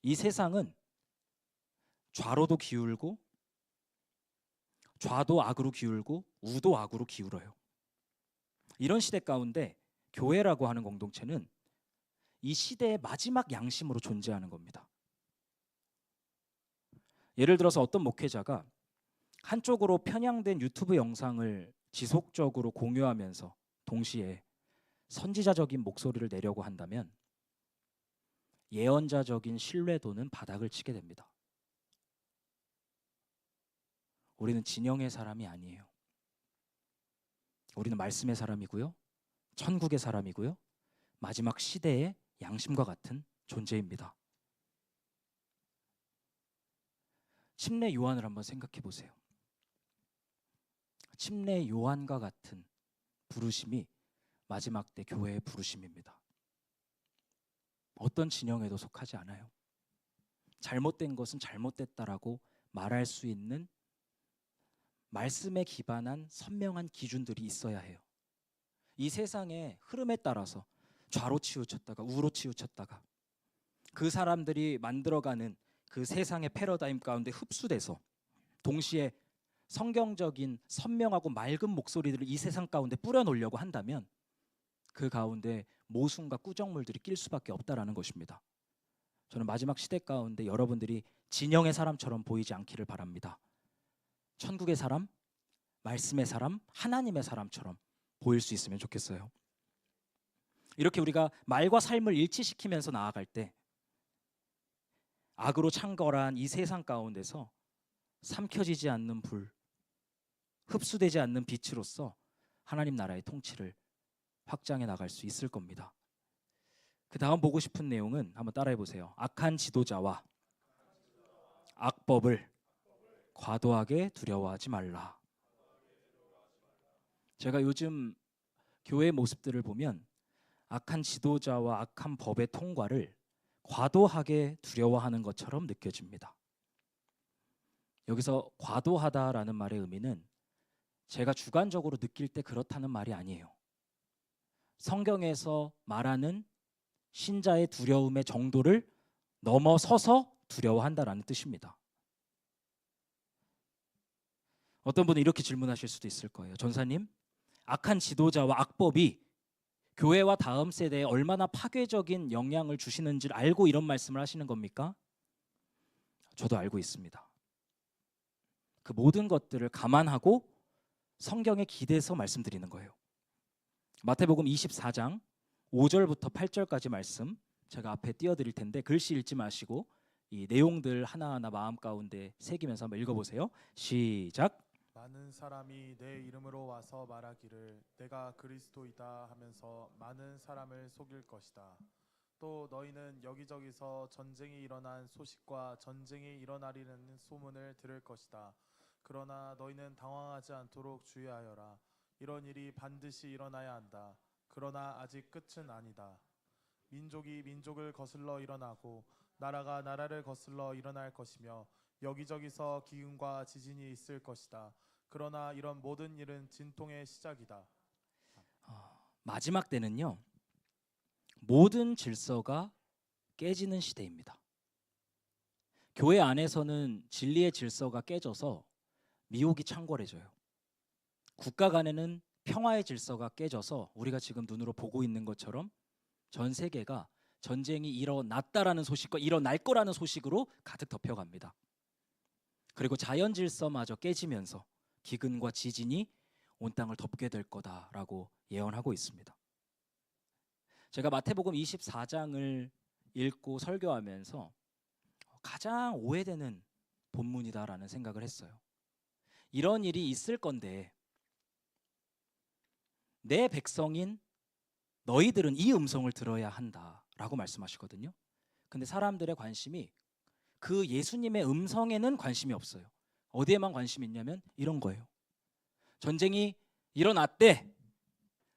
이 세상은 좌로도 기울고 좌도 악으로 기울고 우도 악으로 기울어요. 이런 시대 가운데 교회라고 하는 공동체는 이 시대의 마지막 양심으로 존재하는 겁니다. 예를 들어서 어떤 목회자가 한쪽으로 편향된 유튜브 영상을 지속적으로 공유하면서 동시에 선지자적인 목소리를 내려고 한다면 예언자적인 신뢰도는 바닥을 치게 됩니다. 우리는 진영의 사람이 아니에요. 우리는 말씀의 사람이고요, 천국의 사람이고요, 마지막 시대의 양심과 같은 존재입니다. 침례 요한을 한번 생각해 보세요. 침례 요한과 같은 부르심이 마지막 때 교회의 부르심입니다. 어떤 진영에도 속하지 않아요. 잘못된 것은 잘못됐다라고 말할 수 있는 말씀에 기반한 선명한 기준들이 있어야 해요. 이 세상의 흐름에 따라서 좌로 치우쳤다가 우로 치우쳤다가 그 사람들이 만들어가는 그 세상의 패러다임 가운데 흡수돼서 동시에 성경적인 선명하고 맑은 목소리들을 이 세상 가운데 뿌려놓으려고 한다면 그 가운데 모순과 꾸정물들이 낄 수밖에 없다라는 것입니다. 저는 마지막 시대 가운데 여러분들이 진영의 사람처럼 보이지 않기를 바랍니다. 천국의 사람, 말씀의 사람, 하나님의 사람처럼 보일 수 있으면 좋겠어요. 이렇게 우리가 말과 삶을 일치시키면서 나아갈 때 악으로 창궐한 이 세상 가운데서 삼켜지지 않는 불, 흡수되지 않는 빛으로서 하나님 나라의 통치를 확장해 나갈 수 있을 겁니다. 그 다음 보고 싶은 내용은 한번 따라해 보세요. 악한 지도자와 악법을 과도하게 두려워하지 말라. 제가 요즘 교회 모습들을 보면 악한 지도자와 악한 법의 통과를 과도하게 두려워하는 것처럼 느껴집니다. 여기서 과도하다라는 말의 의미는 제가 주관적으로 느낄 때 그렇다는 말이 아니에요. 성경에서 말하는 신자의 두려움의 정도를 넘어서서 두려워한다라는 뜻입니다. 어떤 분은 이렇게 질문하실 수도 있을 거예요. 전사님, 악한 지도자와 악법이 교회와 다음 세대에 얼마나 파괴적인 영향을 주시는지를 알고 이런 말씀을 하시는 겁니까? 저도 알고 있습니다. 그 모든 것들을 감안하고 성경에 기대서 말씀드리는 거예요. 마태복음 24장 5절부터 8절까지 말씀 제가 앞에 띄워드릴 텐데 글씨 읽지 마시고 이 내용들 하나하나 마음 가운데 새기면서 한번 읽어보세요. 시작. 많은 사람이 내 이름으로 와서 말하기를 내가 그리스도이다 하면서 많은 사람을 속일 것이다. 또 너희는 여기저기서 전쟁이 일어난 소식과 전쟁이 일어나리라는 소문을 들을 것이다. 그러나 너희는 당황하지 않도록 주의하여라. 이런 일이 반드시 일어나야 한다. 그러나 아직 끝은 아니다. 민족이 민족을 거슬러 일어나고 나라가 나라를 거슬러 일어날 것이며 여기저기서 기근과 지진이 있을 것이다. 그러나 이런 모든 일은 진통의 시작이다. 마지막 때는요, 모든 질서가 깨지는 시대입니다. 교회 안에서는 진리의 질서가 깨져서 미혹이 창궐해져요. 국가 간에는 평화의 질서가 깨져서 우리가 지금 눈으로 보고 있는 것처럼 전 세계가 전쟁이 일어났다라는 소식과 일어날 거라는 소식으로 가득 덮여갑니다. 그리고 자연 질서마저 깨지면서 기근과 지진이 온 땅을 덮게 될 거다라고 예언하고 있습니다. 제가 마태복음 24장을 읽고 설교하면서 가장 오해되는 본문이다라는 생각을 했어요. 이런 일이 있을 건데 내 백성인 너희들은 이 음성을 들어야 한다라고 말씀하시거든요. 근데 사람들의 관심이 그 예수님의 음성에는 관심이 없어요. 어디에만 관심이 있냐면 이런 거예요. 전쟁이 일어났대.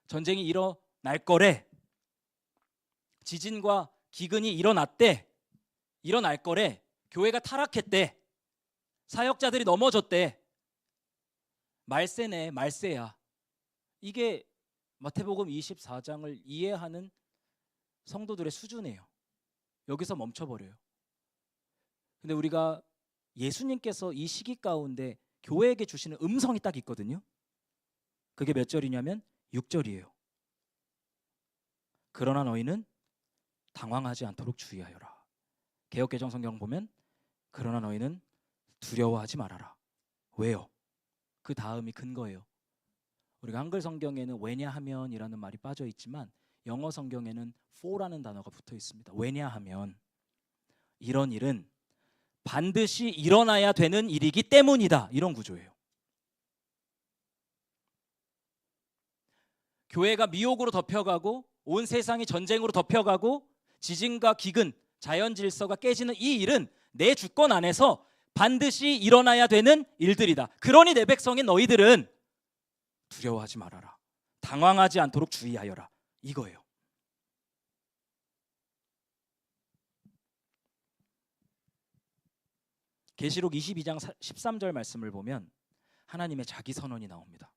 전쟁이 일어날 거래. 지진과 기근이 일어났대. 일어날 거래. 교회가 타락했대. 사역자들이 넘어졌대. 말세네, 말세야. 이게 마태복음 24장을 이해하는 성도들의 수준이에요. 여기서 멈춰버려요. 근데 우리가 예수님께서 이 시기 가운데 교회에게 주시는 음성이 딱 있거든요. 그게 몇 절이냐면 6절이에요. 그러나 너희는 당황하지 않도록 주의하여라. 개역개정 성경 보면 그러나 너희는 두려워하지 말아라. 왜요? 그 다음이 근거예요. 우리가 한글 성경에는 왜냐하면이라는 말이 빠져 있지만 영어 성경에는 for라는 단어가 붙어 있습니다. 왜냐하면 이런 일은 반드시 일어나야 되는 일이기 때문이다. 이런 구조예요. 교회가 미혹으로 덮여가고 온 세상이 전쟁으로 덮여가고 지진과 기근, 자연 질서가 깨지는 이 일은 내 주권 안에서 반드시 일어나야 되는 일들이다. 그러니 내 백성인 너희들은 두려워하지 말아라. 당황하지 않도록 주의하여라. 이거예요. 계시록 22장 13절 말씀을 보면 하나님의 자기 선언이 나옵니다.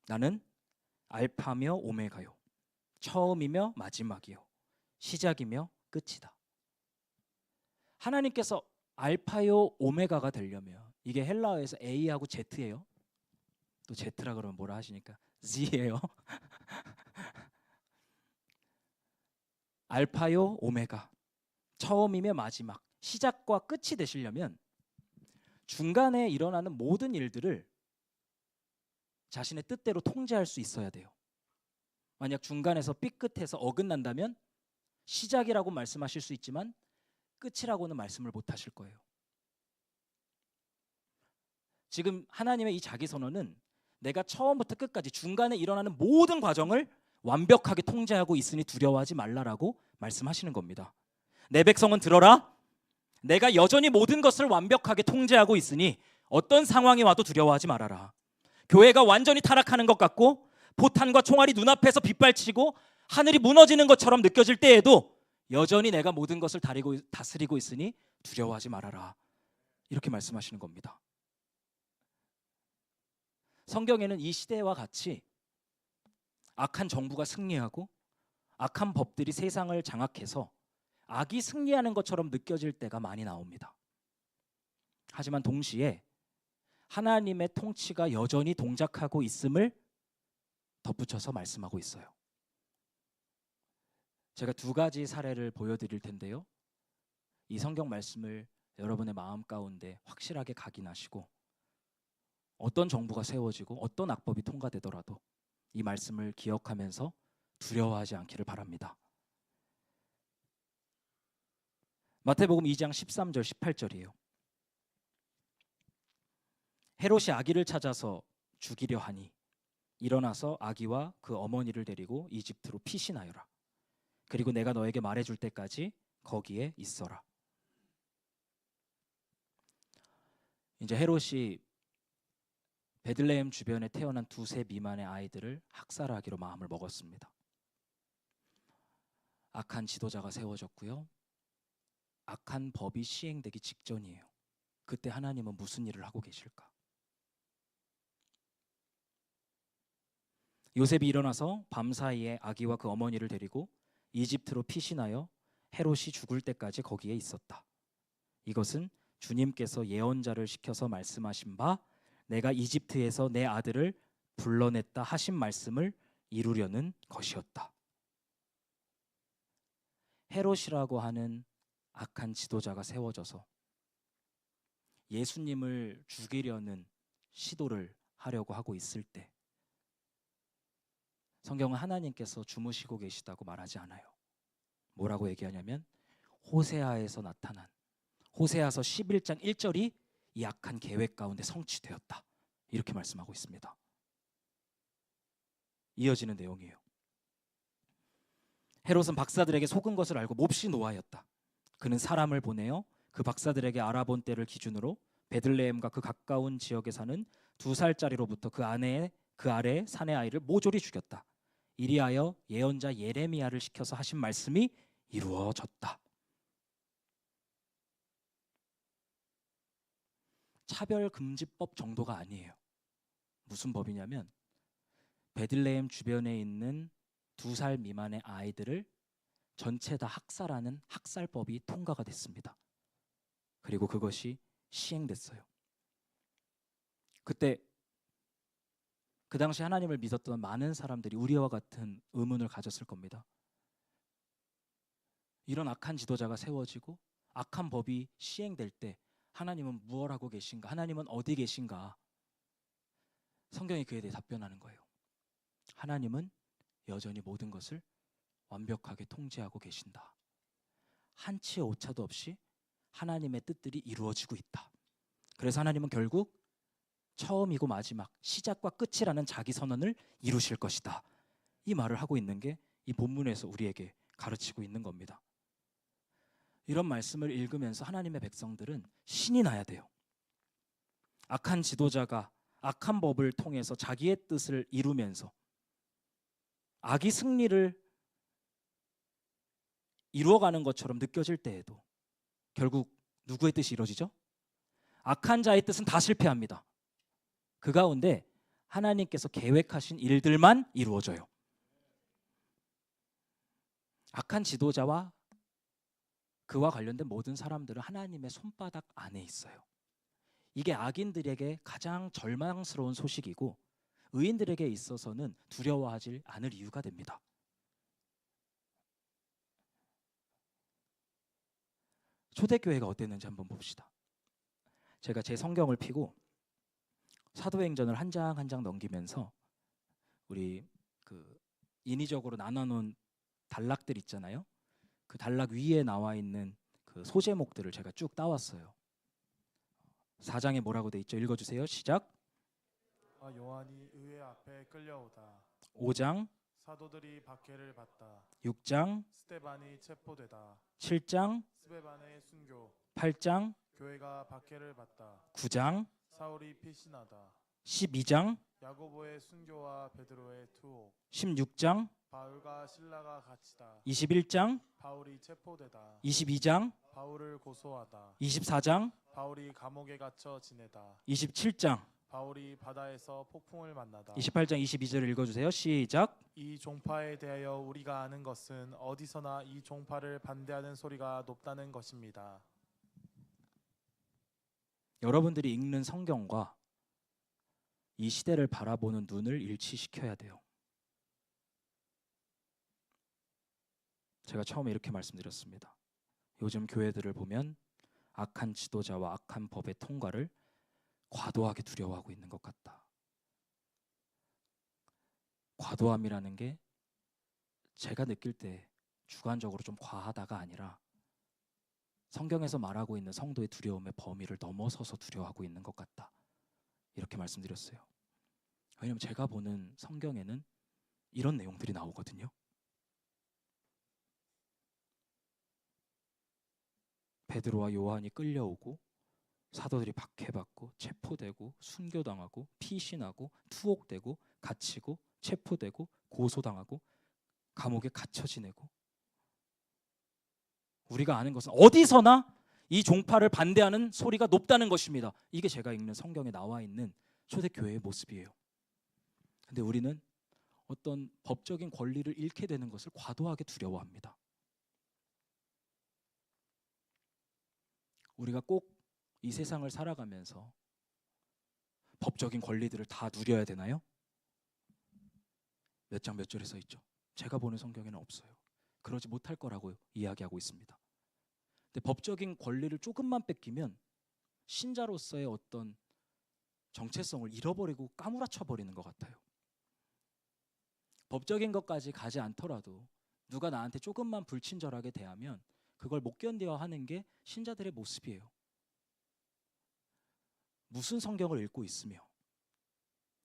나는 알파며 오메가요. 처음이며 마지막이요. 시작이며 끝이다. 하나님께서 알파요 오메가가 되려면 이게 헬라어에서 A하고 Z예요. 또 Z라 그러면 뭐라 하시니까 Z예요. 알파요 오메가, 처음이며 마지막, 시작과 끝이 되시려면 중간에 일어나는 모든 일들을 자신의 뜻대로 통제할 수 있어야 돼요. 만약 중간에서 삐끗해서 어긋난다면 시작이라고 말씀하실 수 있지만 끝이라고는 말씀을 못 하실 거예요. 지금 하나님의 이 자기 선언은 내가 처음부터 끝까지 중간에 일어나는 모든 과정을 완벽하게 통제하고 있으니 두려워하지 말라라고 말씀하시는 겁니다. 내 백성은 들어라. 내가 여전히 모든 것을 완벽하게 통제하고 있으니 어떤 상황이 와도 두려워하지 말아라. 교회가 완전히 타락하는 것 같고 포탄과 총알이 눈앞에서 빗발치고 하늘이 무너지는 것처럼 느껴질 때에도 여전히 내가 모든 것을 다스리고 있으니 두려워하지 말아라. 이렇게 말씀하시는 겁니다. 성경에는 이 시대와 같이 악한 정부가 승리하고 악한 법들이 세상을 장악해서 악이 승리하는 것처럼 느껴질 때가 많이 나옵니다. 하지만 동시에 하나님의 통치가 여전히 동작하고 있음을 덧붙여서 말씀하고 있어요. 제가 두 가지 사례를 보여드릴 텐데요. 이 성경 말씀을 여러분의 마음 가운데 확실하게 각인하시고 어떤 정부가 세워지고 어떤 악법이 통과되더라도 이 말씀을 기억하면서 두려워하지 않기를 바랍니다. 마태복음 2장 13절 18절이에요. 헤롯이 아기를 찾아서 죽이려 하니 일어나서 아기와 그 어머니를 데리고 이집트로 피신하여라. 그리고 내가 너에게 말해줄 때까지 거기에 있어라. 이제 헤롯이 베들레헴 주변에 태어난 2세 미만의 아이들을 학살하기로 마음을 먹었습니다. 악한 지도자가 세워졌고요. 악한 법이 시행되기 직전이에요. 그때 하나님은 무슨 일을 하고 계실까? 요셉이 일어나서 밤사이에 아기와 그 어머니를 데리고 이집트로 피신하여 헤롯이 죽을 때까지 거기에 있었다. 이것은 주님께서 예언자를 시켜서 말씀하신 바 내가 이집트에서 내 아들을 불러냈다 하신 말씀을 이루려는 것이었다. 헤롯이라고 하는 악한 지도자가 세워져서 예수님을 죽이려는 시도를 하려고 하고 있을 때 성경은 하나님께서 주무시고 계시다고 말하지 않아요. 뭐라고 얘기하냐면 호세아에서 나타난 호세아서 11장 1절이 이 악한 계획 가운데 성취되었다. 이렇게 말씀하고 있습니다. 이어지는 내용이에요. 헤롯은 박사들에게 속은 것을 알고 몹시 노하였다. 그는 사람을 보내어 그 박사들에게 알아본 때를 기준으로 베들레헴과 그 가까운 지역에 사는 2살짜리로부터 그 아래 사내 아이를 모조리 죽였다. 이리하여 예언자 예레미야를 시켜서 하신 말씀이 이루어졌다. 차별금지법 정도가 아니에요. 무슨 법이냐면 베들레헴 주변에 있는 2살 미만의 아이들을 전체 다 학살하는 학살법이 통과가 됐습니다. 그리고 그것이 시행됐어요. 그때 그 당시 하나님을 믿었던 많은 사람들이 우리와 같은 의문을 가졌을 겁니다. 이런 악한 지도자가 세워지고 악한 법이 시행될 때 하나님은 무엇 하고 계신가? 하나님은 어디 계신가? 성경이 그에 대해 답변하는 거예요. 하나님은 여전히 모든 것을 완벽하게 통제하고 계신다. 한치의 오차도 없이 하나님의 뜻들이 이루어지고 있다. 그래서 하나님은 결국 처음이고 마지막, 시작과 끝이라는 자기 선언을 이루실 것이다. 이 말을 하고 있는 게 이 본문에서 우리에게 가르치고 있는 겁니다. 이런 말씀을 읽으면서 하나님의 백성들은 신이 나야 돼요. 악한 지도자가 악한 법을 통해서 자기의 뜻을 이루면서 악이 승리를 이루어가는 것처럼 느껴질 때에도 결국 누구의 뜻이 이루어지죠? 악한 자의 뜻은 다 실패합니다. 그 가운데 하나님께서 계획하신 일들만 이루어져요. 악한 지도자와 그와 관련된 모든 사람들은 하나님의 손바닥 안에 있어요. 이게 악인들에게 가장 절망스러운 소식이고 의인들에게 있어서는 두려워하지 않을 이유가 됩니다. 초대교회가 어땠는지 한번 봅시다. 제가 제 성경을 펴고 사도행전을 한 장 한 장 넘기면서 우리 그 인위적으로 나눠놓은 단락들 있잖아요. 그 단락 위에 나와 있는 그 소제목들을 제가 쭉 따왔어요. 4장에 뭐라고 돼 있죠? 읽어주세요. 시작. 요한이 의회 앞에 끌려오다. 5장, 사도들이 박해를 받다. 6장, 스데반이 체포되다. 7장, 스데반의 순교. 8장, 교회가 박해를 받다. 9장, 사울이 피신하다. 12장, 야고보의 순교와 베드로의 투옥. 16장, 바울과 신라가 갇히다. 21장, 바울이 체포되다. 22장, 바울을 고소하다. 24장, 바울이 감옥에 갇혀 지내다. 27장, 바울이 바다에서 폭풍을 만나다. 28장 22절을 읽어주세요. 시작. 이 종파에 대하여 우리가 아는 것은 어디서나 이 종파를 반대하는 소리가 높다는 것입니다. 여러분들이 읽는 성경과 이 시대를 바라보는 눈을 일치시켜야 돼요. 제가 처음에 이렇게 말씀드렸습니다. 요즘 교회들을 보면 악한 지도자와 악한 법의 통과를 과도하게 두려워하고 있는 것 같다. 과도함이라는 게 제가 느낄 때 주관적으로 좀 과하다가 아니라 성경에서 말하고 있는 성도의 두려움의 범위를 넘어서서 두려워하고 있는 것 같다. 이렇게 말씀드렸어요. 왜냐하면 제가 보는 성경에는 이런 내용들이 나오거든요. 베드로와 요한이 끌려오고 사도들이 박해받고 체포되고 순교당하고 피신하고 투옥되고 갇히고 체포되고 고소당하고 감옥에 갇혀 지내고 우리가 아는 것은 어디서나 이 종파를 반대하는 소리가 높다는 것입니다. 이게 제가 읽는 성경에 나와 있는 초대교회의 모습이에요. 근데 우리는 어떤 법적인 권리를 잃게 되는 것을 과도하게 두려워합니다. 우리가 꼭 이 세상을 살아가면서 법적인 권리들을 다 누려야 되나요? 몇 장 몇 절에 써 있죠. 제가 보는 성경에는 없어요. 그러지 못할 거라고 이야기하고 있습니다. 근데 법적인 권리를 조금만 뺏기면 신자로서의 어떤 정체성을 잃어버리고 까무라쳐 버리는 것 같아요. 법적인 것까지 가지 않더라도 누가 나한테 조금만 불친절하게 대하면 그걸 못 견뎌 하는 게 신자들의 모습이에요. 무슨 성경을 읽고 있으며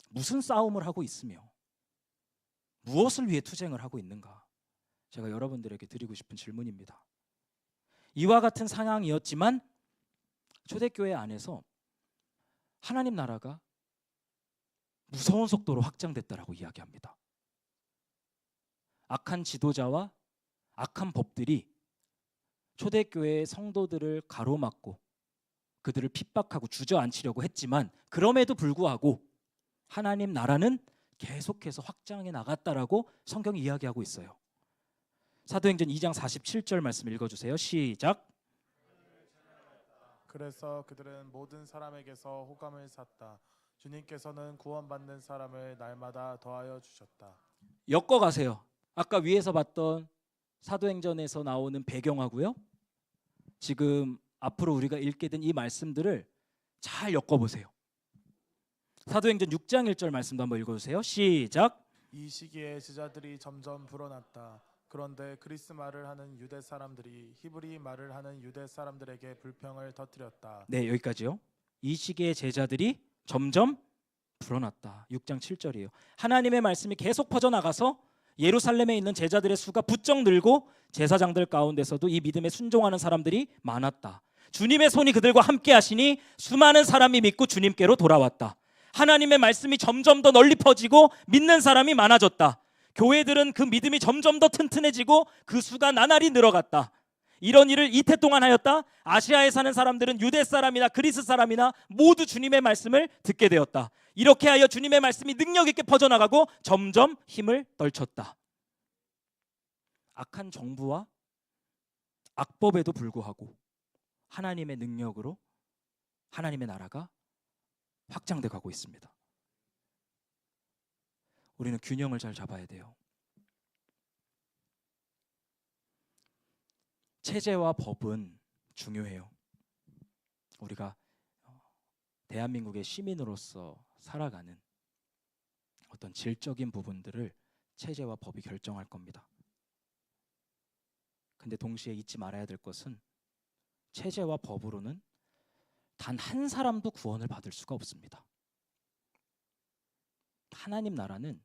무슨 싸움을 하고 있으며 무엇을 위해 투쟁을 하고 있는가? 제가 여러분들에게 드리고 싶은 질문입니다. 이와 같은 상황이었지만 초대교회 안에서 하나님 나라가 무서운 속도로 확장됐다라고 이야기합니다. 악한 지도자와 악한 법들이 초대교회의 성도들을 가로막고 그들을 핍박하고 주저앉히려고 했지만 그럼에도 불구하고 하나님 나라는 계속해서 확장해 나갔다라고 성경이 이야기하고 있어요. 사도행전 2장 47절 말씀 읽어주세요. 시작. 그래서 그들은 모든 사람에게서 호감을 샀다. 주님께서는 구원받는 사람을 날마다 더하여 주셨다. 엮어가세요. 아까 위에서 봤던 사도행전에서 나오는 배경하고요, 지금 앞으로 우리가 읽게 된 이 말씀들을 잘 엮어보세요. 사도행전 6장 1절 말씀도 한번 읽어주세요. 시작. 이 시기에 제자들이 점점 불어났다. 그런데 그리스 말을 하는 유대 사람들이 히브리 말을 하는 유대 사람들에게 불평을 터뜨렸다. 네, 여기까지요. 이 시기에 제자들이 점점 불어났다. 6장 7절이에요. 하나님의 말씀이 계속 퍼져나가서 예루살렘에 있는 제자들의 수가 부쩍 늘고 제사장들 가운데서도 이 믿음에 순종하는 사람들이 많았다. 주님의 손이 그들과 함께 하시니 수많은 사람이 믿고 주님께로 돌아왔다. 하나님의 말씀이 점점 더 널리 퍼지고 믿는 사람이 많아졌다. 교회들은 그 믿음이 점점 더 튼튼해지고 그 수가 나날이 늘어갔다. 이런 일을 이태 동안 하였다. 아시아에 사는 사람들은 유대 사람이나 그리스 사람이나 모두 주님의 말씀을 듣게 되었다. 이렇게 하여 주님의 말씀이 능력 있게 퍼져나가고 점점 힘을 떨쳤다. 악한 정부와 악법에도 불구하고 하나님의 능력으로 하나님의 나라가 확장돼 가고 있습니다. 우리는 균형을 잘 잡아야 돼요. 체제와 법은 중요해요. 우리가 대한민국의 시민으로서 살아가는 어떤 질적인 부분들을 체제와 법이 결정할 겁니다. 근데 동시에 잊지 말아야 될 것은 체제와 법으로는 단 한 사람도 구원을 받을 수가 없습니다. 하나님 나라는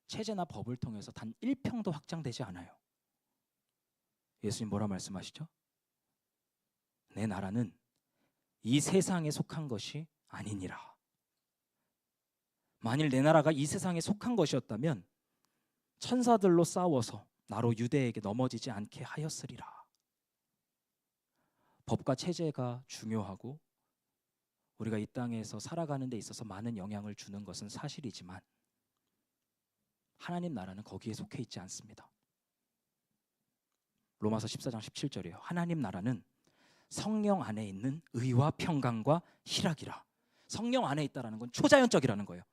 체제나 법을 통해서 단 1평도 확장되지 않아요. 예수님 뭐라 말씀하시죠? 내 나라는 이 세상에 속한 것이 아니니라. 만일 내 나라가 이 세상에 속한 것이었다면 천사들로 싸워서 나로 유대에게 넘어지지 않게 하였으리라. 법과 체제가 중요하고 우리가 이 땅에서 살아가는 데 있어서 많은 영향을 주는 것은 사실이지만 하나님 나라는 거기에 속해 있지 않습니다. 로마서 14장 17절이에요. 하나님 나라는 성령 안에 있는 의와 평강과 희락이라. 성령 안에 있다라는 건 초자연적이라는 거예요.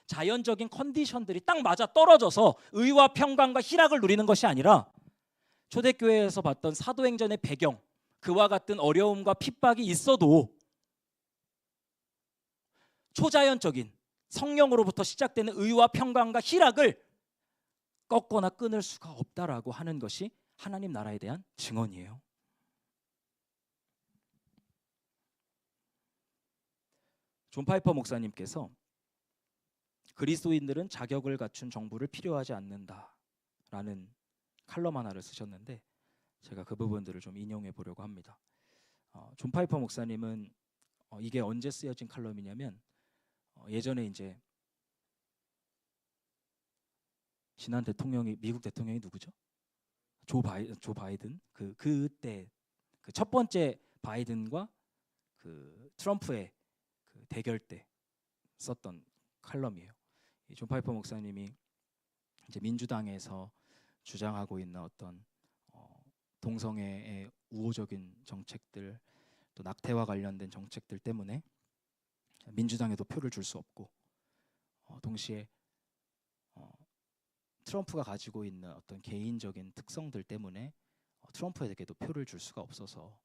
자연적인 컨디션들이 딱 맞아 떨어져서 의와 평강과 희락을 누리는 것이 아니라 초대교회에서 봤던 사도행전의 배경, 그와 같은 어려움과 핍박이 있어도 초자연적인 성령으로부터 시작되는 의와 평강과 희락을 꺾거나 끊을 수가 없다라고 하는 것이 하나님 나라에 대한 증언이에요. 존 파이퍼 목사님께서 그리스도인들은 자격을 갖춘 정부를 필요하지 않는다라는 칼럼 하나를 쓰셨는데 제가 그 부분들을 좀 인용해 보려고 합니다. 존 파이퍼 목사님은 이게 언제 쓰여진 칼럼이냐면 예전에 이제 지난 대통령이 미국 대통령이 누구죠? 조 바이든 그때 그 첫 번째 바이든과 그 트럼프의 그 대결 때 썼던 칼럼이에요. 이 존 파이퍼 목사님이 이제 민주당에서 주장하고 있는 어떤 동성애의 우호적인 정책들, 또 낙태와 관련된 정책들 때문에 민주당에도 표를 줄 수 없고, 동시에 트럼프가 가지고 있는 어떤 개인적인 특성들 때문에 트럼프에게도 표를 줄 수가 없어서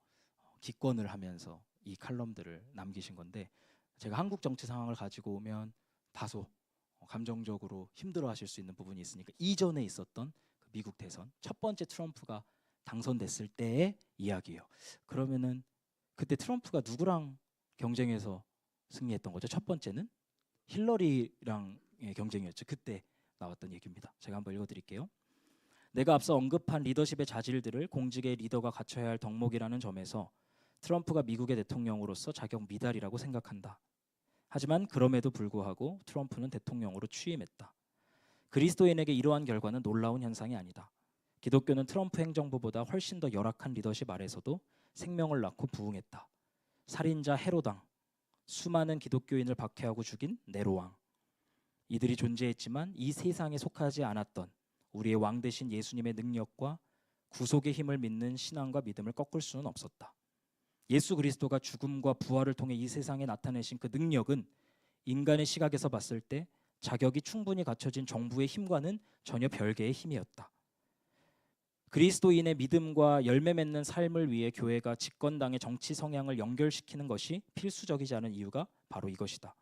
기권을 하면서 이 칼럼들을 남기신 건데, 제가 한국 정치 상황을 가지고 오면 다소 감정적으로 힘들어하실 수 있는 부분이 있으니까 이전에 있었던 그 미국 대선 첫 번째 트럼프가 당선됐을 때의 이야기예요. 그러면은 그때 트럼프가 누구랑 경쟁해서 승리했던 거죠? 첫 번째는 힐러리랑의 경쟁이었죠. 그때 나왔던 얘기입니다. 제가 한번 읽어드릴게요. 내가 앞서 언급한 리더십의 자질들을 공직의 리더가 갖춰야 할 덕목이라는 점에서 트럼프가 미국의 대통령으로서 자격 미달이라고 생각한다. 하지만 그럼에도 불구하고 트럼프는 대통령으로 취임했다. 그리스도인에게 이러한 결과는 놀라운 현상이 아니다. 기독교는 트럼프 행정부보다 훨씬 더 열악한 리더십 아래서도 생명을 낳고 부흥했다. 살인자 헤로당, 수많은 기독교인을 박해하고 죽인 네로왕, 이들이 존재했지만 이 세상에 속하지 않았던 우리의 왕 대신 예수님의 능력과 구속의 힘을 믿는 신앙과 믿음을 꺾을 수는 없었다. 예수 그리스도가 죽음과 부활을 통해 이 세상에 나타내신 그 능력은 인간의 시각에서 봤을 때 자격이 충분히 갖춰진 정부의 힘과는 전혀 별개의 힘이었다. 그리스도인의 믿음과 열매 맺는 삶을 위해 교회가 집권당의 정치 성향을 연결시키는 것이 필수적이지 않은 이유가 바로 이것이다.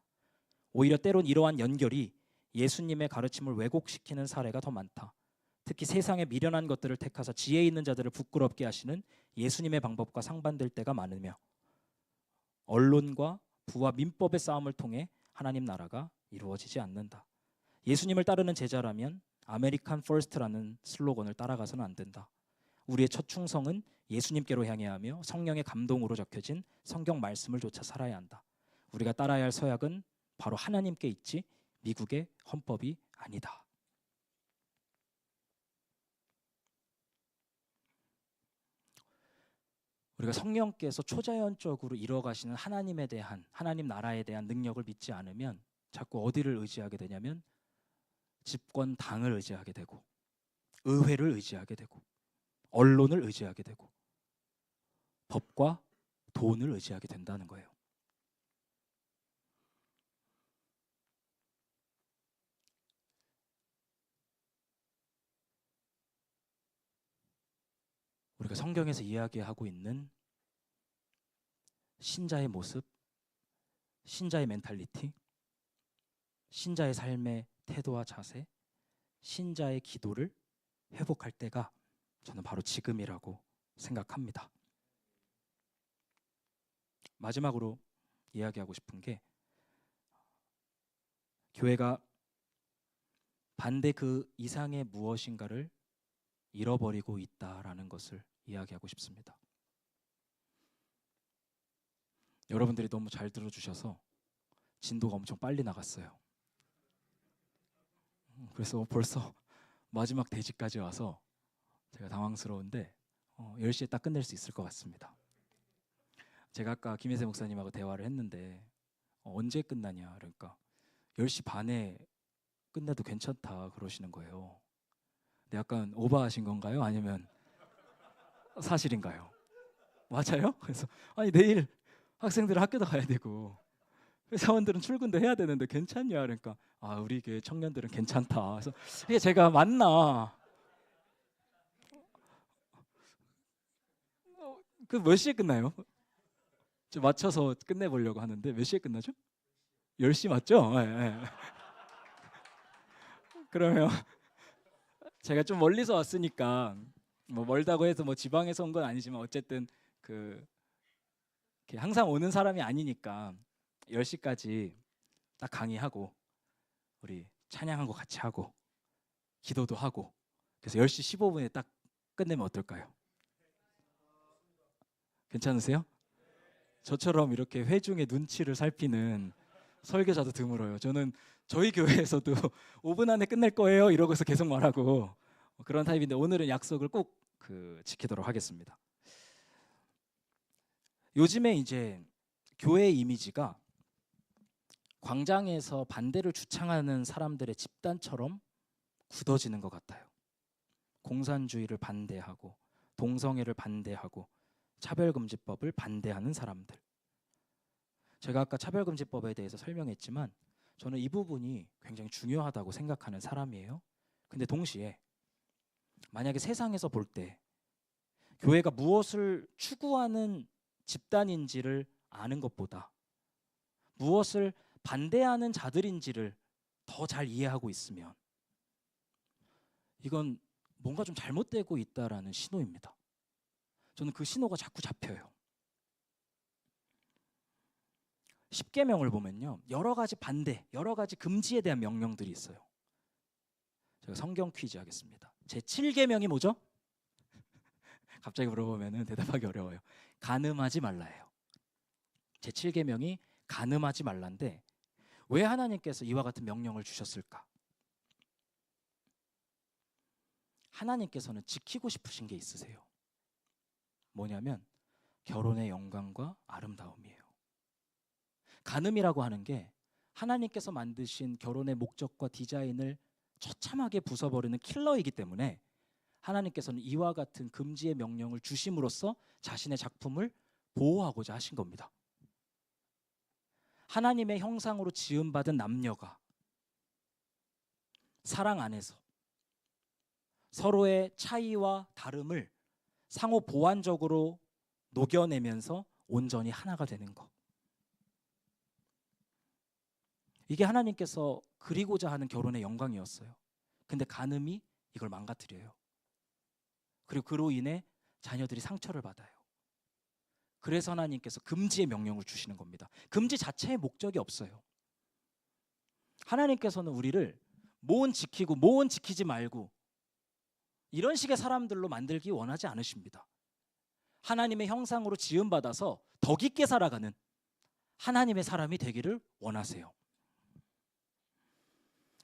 오히려 때론 이러한 연결이 예수님의 가르침을 왜곡시키는 사례가 더 많다. 특히 세상의 미련한 것들을 택하사 지혜 있는 자들을 부끄럽게 하시는 예수님의 방법과 상반될 때가 많으며, 언론과 부와 민법의 싸움을 통해 하나님 나라가 이루어지지 않는다. 예수님을 따르는 제자라면 아메리칸 퍼스트라는 슬로건을 따라가서는 안 된다. 우리의 첫 충성은 예수님께로 향해야 하며 성령의 감동으로 적혀진 성경 말씀을 좇아 살아야 한다. 우리가 따라야 할 서약은 바로 하나님께 있지 미국의 헌법이 아니다. 우리가 성령께서 초자연적으로 이뤄가시는 하나님에 대한, 하나님 나라에 대한 능력을 믿지 않으면 자꾸 어디를 의지하게 되냐면 집권당을 의지하게 되고, 의회를 의지하게 되고, 언론을 의지하게 되고, 법과 돈을 의지하게 된다는 거예요. 우리가 성경에서 이야기하고 있는 신자의 모습, 신자의 멘탈리티, 신자의 삶의 태도와 자세, 신자의 기도를 회복할 때가 저는 바로 지금이라고 생각합니다. 마지막으로 이야기하고 싶은 게, 교회가 반대 그 이상의 무엇인가를 잃어버리고 있다라는 것을 이야기하고 싶습니다. 여러분들이 너무 잘 들어주셔서 진도가 엄청 빨리 나갔어요. 그래서 벌써 마지막 대지까지 와서 제가 당황스러운데 10시에 딱 끝낼 수 있을 것 같습니다. 제가 아까 김혜세 목사님하고 대화를 했는데 언제 끝나냐, 그러니까 10시 반에 끝내도 괜찮다 그러시는 거예요. 근데 약간 오버하신 건가요? 아니면 사실인가요? 맞아요? 그래서 아니 내일 학생들은 학교도 가야 되고 회사원들은 출근도 해야 되는데 괜찮냐? 그러니까 우리 교회 청년들은 괜찮다. 그래서 이게 제가 맞나? 그 몇 시에 끝나요? 좀 맞춰서 끝내보려고 하는데 몇 시에 끝나죠? 10시 맞죠? 네. 그러면 제가 좀 멀리서 왔으니까 뭐 멀다고 해서 뭐 지방에서 온 건 아니지만 어쨌든 그 항상 오는 사람이 아니니까 10시까지 딱 강의하고 우리 찬양한 거 같이 하고 기도도 하고, 그래서 10시 15분에 딱 끝내면 어떨까요? 괜찮으세요? 저처럼 이렇게 회중의 눈치를 살피는 설교자도 드물어요. 저는 저희 교회에서도 5분 안에 끝낼 거예요 이러고서 계속 말하고 그런 타입인데, 오늘은 약속을 꼭 지키도록 하겠습니다. 요즘에 이제 교회 이미지가 광장에서 반대를 주창하는 사람들의 집단처럼 굳어지는 것 같아요. 공산주의를 반대하고 동성애를 반대하고 차별금지법을 반대하는 사람들. 제가 아까 차별금지법에 대해서 설명했지만 저는 이 부분이 굉장히 중요하다고 생각하는 사람이에요. 근데 동시에 만약에 세상에서 볼 때 교회가 무엇을 추구하는 집단인지를 아는 것보다 무엇을 반대하는 자들인지를 더 잘 이해하고 있으면 이건 뭔가 좀 잘못되고 있다라는 신호입니다. 저는 그 신호가 자꾸 잡혀요. 십계명을 보면요, 여러 가지 반대, 여러 가지 금지에 대한 명령들이 있어요. 제가 성경 퀴즈 하겠습니다. 제 7계명이 뭐죠? 갑자기 물어보면 대답하기 어려워요. 간음하지 말라예요. 제 7계명이 간음하지 말라인데 왜 하나님께서 이와 같은 명령을 주셨을까? 하나님께서는 지키고 싶으신 게 있으세요. 뭐냐면 결혼의 영광과 아름다움이에요. 간음이라고 하는 게 하나님께서 만드신 결혼의 목적과 디자인을 처참하게 부숴버리는 킬러이기 때문에 하나님께서는 이와 같은 금지의 명령을 주심으로써 자신의 작품을 보호하고자 하신 겁니다. 하나님의 형상으로 지음받은 남녀가 사랑 안에서 서로의 차이와 다름을 상호 보완적으로 녹여내면서 온전히 하나가 되는 것. 이게 하나님께서 그리고자 하는 결혼의 영광이었어요. 근데 간음이 이걸 망가뜨려요. 그리고 그로 인해 자녀들이 상처를 받아요. 그래서 하나님께서 금지의 명령을 주시는 겁니다. 금지 자체의 목적이 없어요. 하나님께서는 우리를 모은 지키고 모은 지키지 말고 이런 식의 사람들로 만들기 원하지 않으십니다. 하나님의 형상으로 지음받아서 더 깊게 살아가는 하나님의 사람이 되기를 원하세요.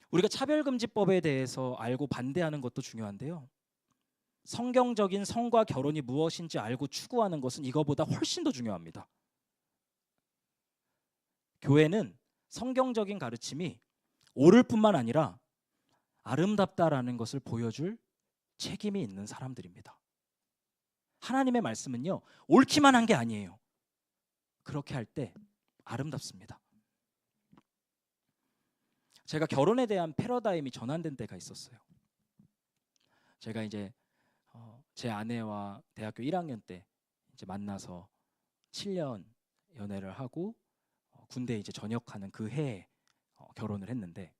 우리가 차별금지법에 대해서 알고 반대하는 것도 중요한데요. 성경적인 성과 결혼이 무엇인지 알고 추구하는 것은 이거보다 훨씬 더 중요합니다. 교회는 성경적인 가르침이 옳을 뿐만 아니라 아름답다라는 것을 보여줄 책임이 있는 사람들입니다. 하나님의 말씀은요, 옳기만 한 게 아니에요. 그렇게 할 때 아름답습니다. 제가 결혼에 대한 패러다임이 전환된 때가 있었어요. 제가 이제 제 아내와 대학교 1학년 때 이제 만나서 7년 연애를 하고 군대 이제 전역하는 그 해에 결혼을 했는데,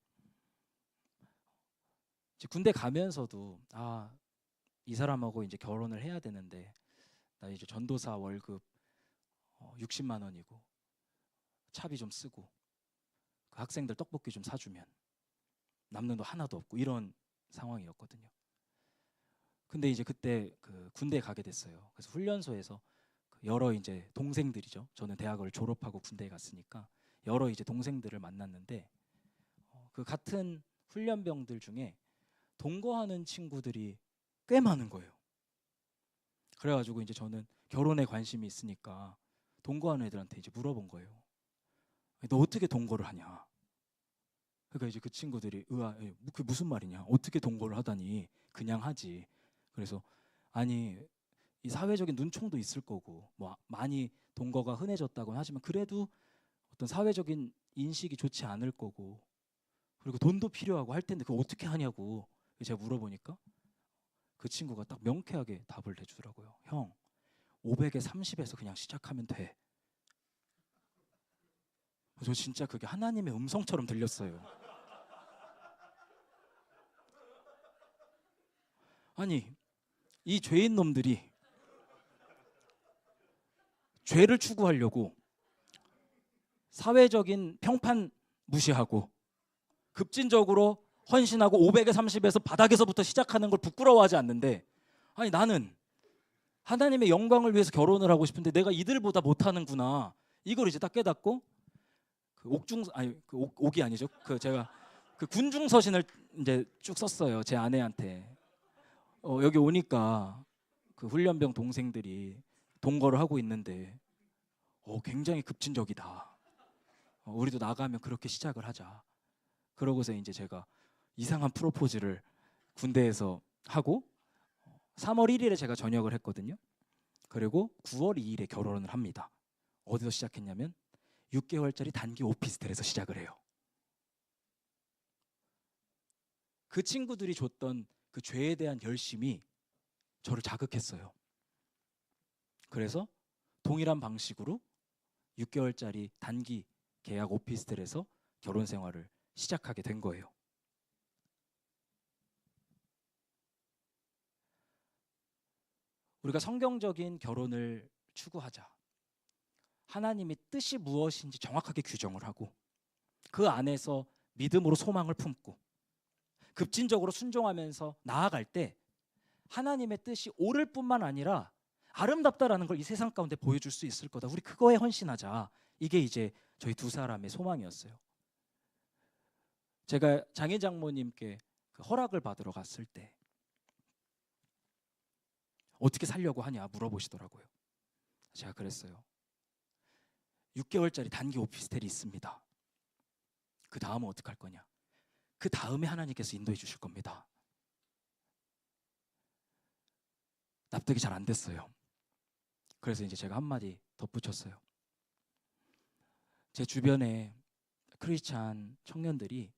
이제 군대 가면서도 이 사람하고 이제 결혼을 해야 되는데 나 이제 전도사 월급 60만 원이고 차비 좀 쓰고 그 학생들 떡볶이 좀 사주면 남는 돈 하나도 없고 이런 상황이었거든요. 근데 이제 그때 그 군대에 가게 됐어요. 그래서 훈련소에서 여러 이제 동생들이죠. 저는 대학을 졸업하고 군대에 갔으니까 여러 이제 동생들을 만났는데 그 같은 훈련병들 중에 동거하는 친구들이 꽤 많은 거예요. 그래가지고 이제 저는 결혼에 관심이 있으니까 동거하는 애들한테 이제 물어본 거예요. 너 어떻게 동거를 하냐? 그러니까 이제 그 친구들이 그게 무슨 말이냐? 어떻게 동거를 하다니? 그냥 하지. 그래서 아니 이 사회적인 눈총도 있을 거고 뭐 많이 동거가 흔해졌다고는 하지만 그래도 어떤 사회적인 인식이 좋지 않을 거고 그리고 돈도 필요하고 할 텐데 그거 어떻게 하냐고 제가 물어보니까 그 친구가 딱 명쾌하게 답을 해주더라고요. 형 500에 30에서 그냥 시작하면 돼. 저 진짜 그게 하나님의 음성처럼 들렸어요. 아니 이 죄인 놈들이 죄를 추구하려고 사회적인 평판 무시하고 급진적으로 헌신하고 500에 30에서 바닥에서부터 시작하는 걸 부끄러워하지 않는데, 아니 나는 하나님의 영광을 위해서 결혼을 하고 싶은데 내가 이들보다 못하는구나, 이걸 이제 딱 깨닫고 그 옥이 아니죠. 제가 그 군중서신을 이제 쭉 썼어요. 제 아내한테. 여기 오니까 그 훈련병 동생들이 동거를 하고 있는데 굉장히 급진적이다. 우리도 나가면 그렇게 시작을 하자. 그러고서 이제 제가 이상한 프로포즈를 군대에서 하고 3월 1일에 제가 전역을 했거든요. 그리고 9월 2일에 결혼을 합니다. 어디서 시작했냐면 6개월짜리 단기 오피스텔에서 시작을 해요. 그 친구들이 줬던 그 죄에 대한 열심이 저를 자극했어요. 그래서 동일한 방식으로 6개월짜리 단기 계약 오피스텔에서 결혼 생활을 시작하게 된 거예요. 우리가 성경적인 결혼을 추구하자. 하나님의 뜻이 무엇인지 정확하게 규정을 하고 그 안에서 믿음으로 소망을 품고 급진적으로 순종하면서 나아갈 때 하나님의 뜻이 옳을 뿐만 아니라 아름답다라는 걸 이 세상 가운데 보여줄 수 있을 거다. 우리 그거에 헌신하자. 이게 이제 저희 두 사람의 소망이었어요. 제가 장인 장모님께 그 허락을 받으러 갔을 때 어떻게 살려고 하냐 물어보시더라고요. 제가 그랬어요. 6개월짜리 단기 오피스텔이 있습니다. 그 다음은 어떻게 할 거냐? 그 다음에 하나님께서 인도해 주실 겁니다. 납득이 잘 안 됐어요. 그래서 이제 제가 한마디 덧붙였어요. 제 주변에 크리스찬 청년들이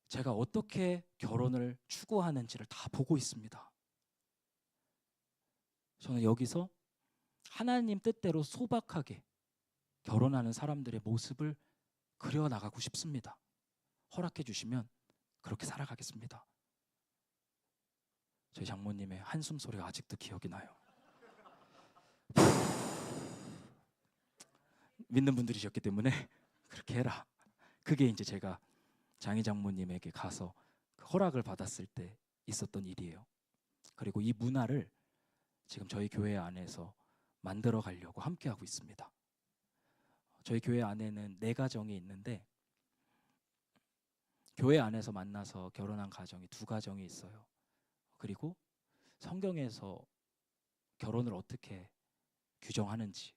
제가 어떻게 결혼을 추구하는지를 다 보고 있습니다. 저는 여기서 하나님 뜻대로 소박하게 결혼하는 사람들의 모습을 그려나가고 싶습니다. 허락해 주시면 그렇게 살아가겠습니다. 저희 장모님의 한숨 소리가 아직도 기억이 나요. 믿는 분들이셨기 때문에 그렇게 해라. 그게 이제 제가 장희 장모님에게 가서 그 허락을 받았을 때 있었던 일이에요. 그리고 이 문화를 지금 저희 교회 안에서 만들어 가려고 함께하고 있습니다. 저희 교회 안에는 4가정이 있는데 교회 안에서 만나서 결혼한 가정이 2가정이 있어요. 그리고 성경에서 결혼을 어떻게 규정하는지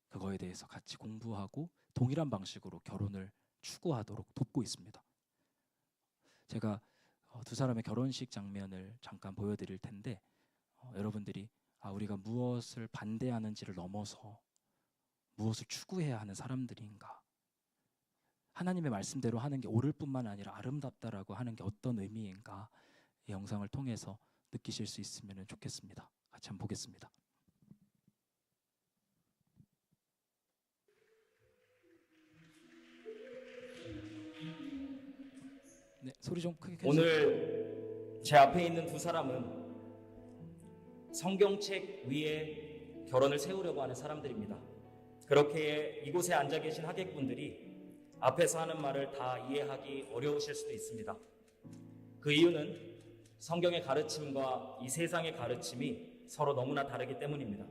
그거에 대해서 같이 공부하고 동일한 방식으로 결혼을 추구하도록 돕고 있습니다. 제가 두 사람의 결혼식 장면을 잠깐 보여드릴 텐데 여러분들이 우리가 무엇을 반대하는지를 넘어서 무엇을 추구해야 하는 사람들인가, 하나님의 말씀대로 하는 게 옳을 뿐만 아니라 아름답다라고 하는 게 어떤 의미인가, 이 영상을 통해서 느끼실 수 있으면 좋겠습니다. 같이 한번 보겠습니다. 네, 소리 좀 크게 켜주세요. 오늘 제 앞에 있는 두 사람은 성경책 위에 결혼을 세우려고 하는 사람들입니다. 그렇게 이곳에 앉아 계신 하객분들이 앞에서 하는 말을 다 이해하기 어려우실 수도 있습니다. 그 이유는 성경의 가르침과 이 세상의 가르침이 서로 너무나 다르기 때문입니다.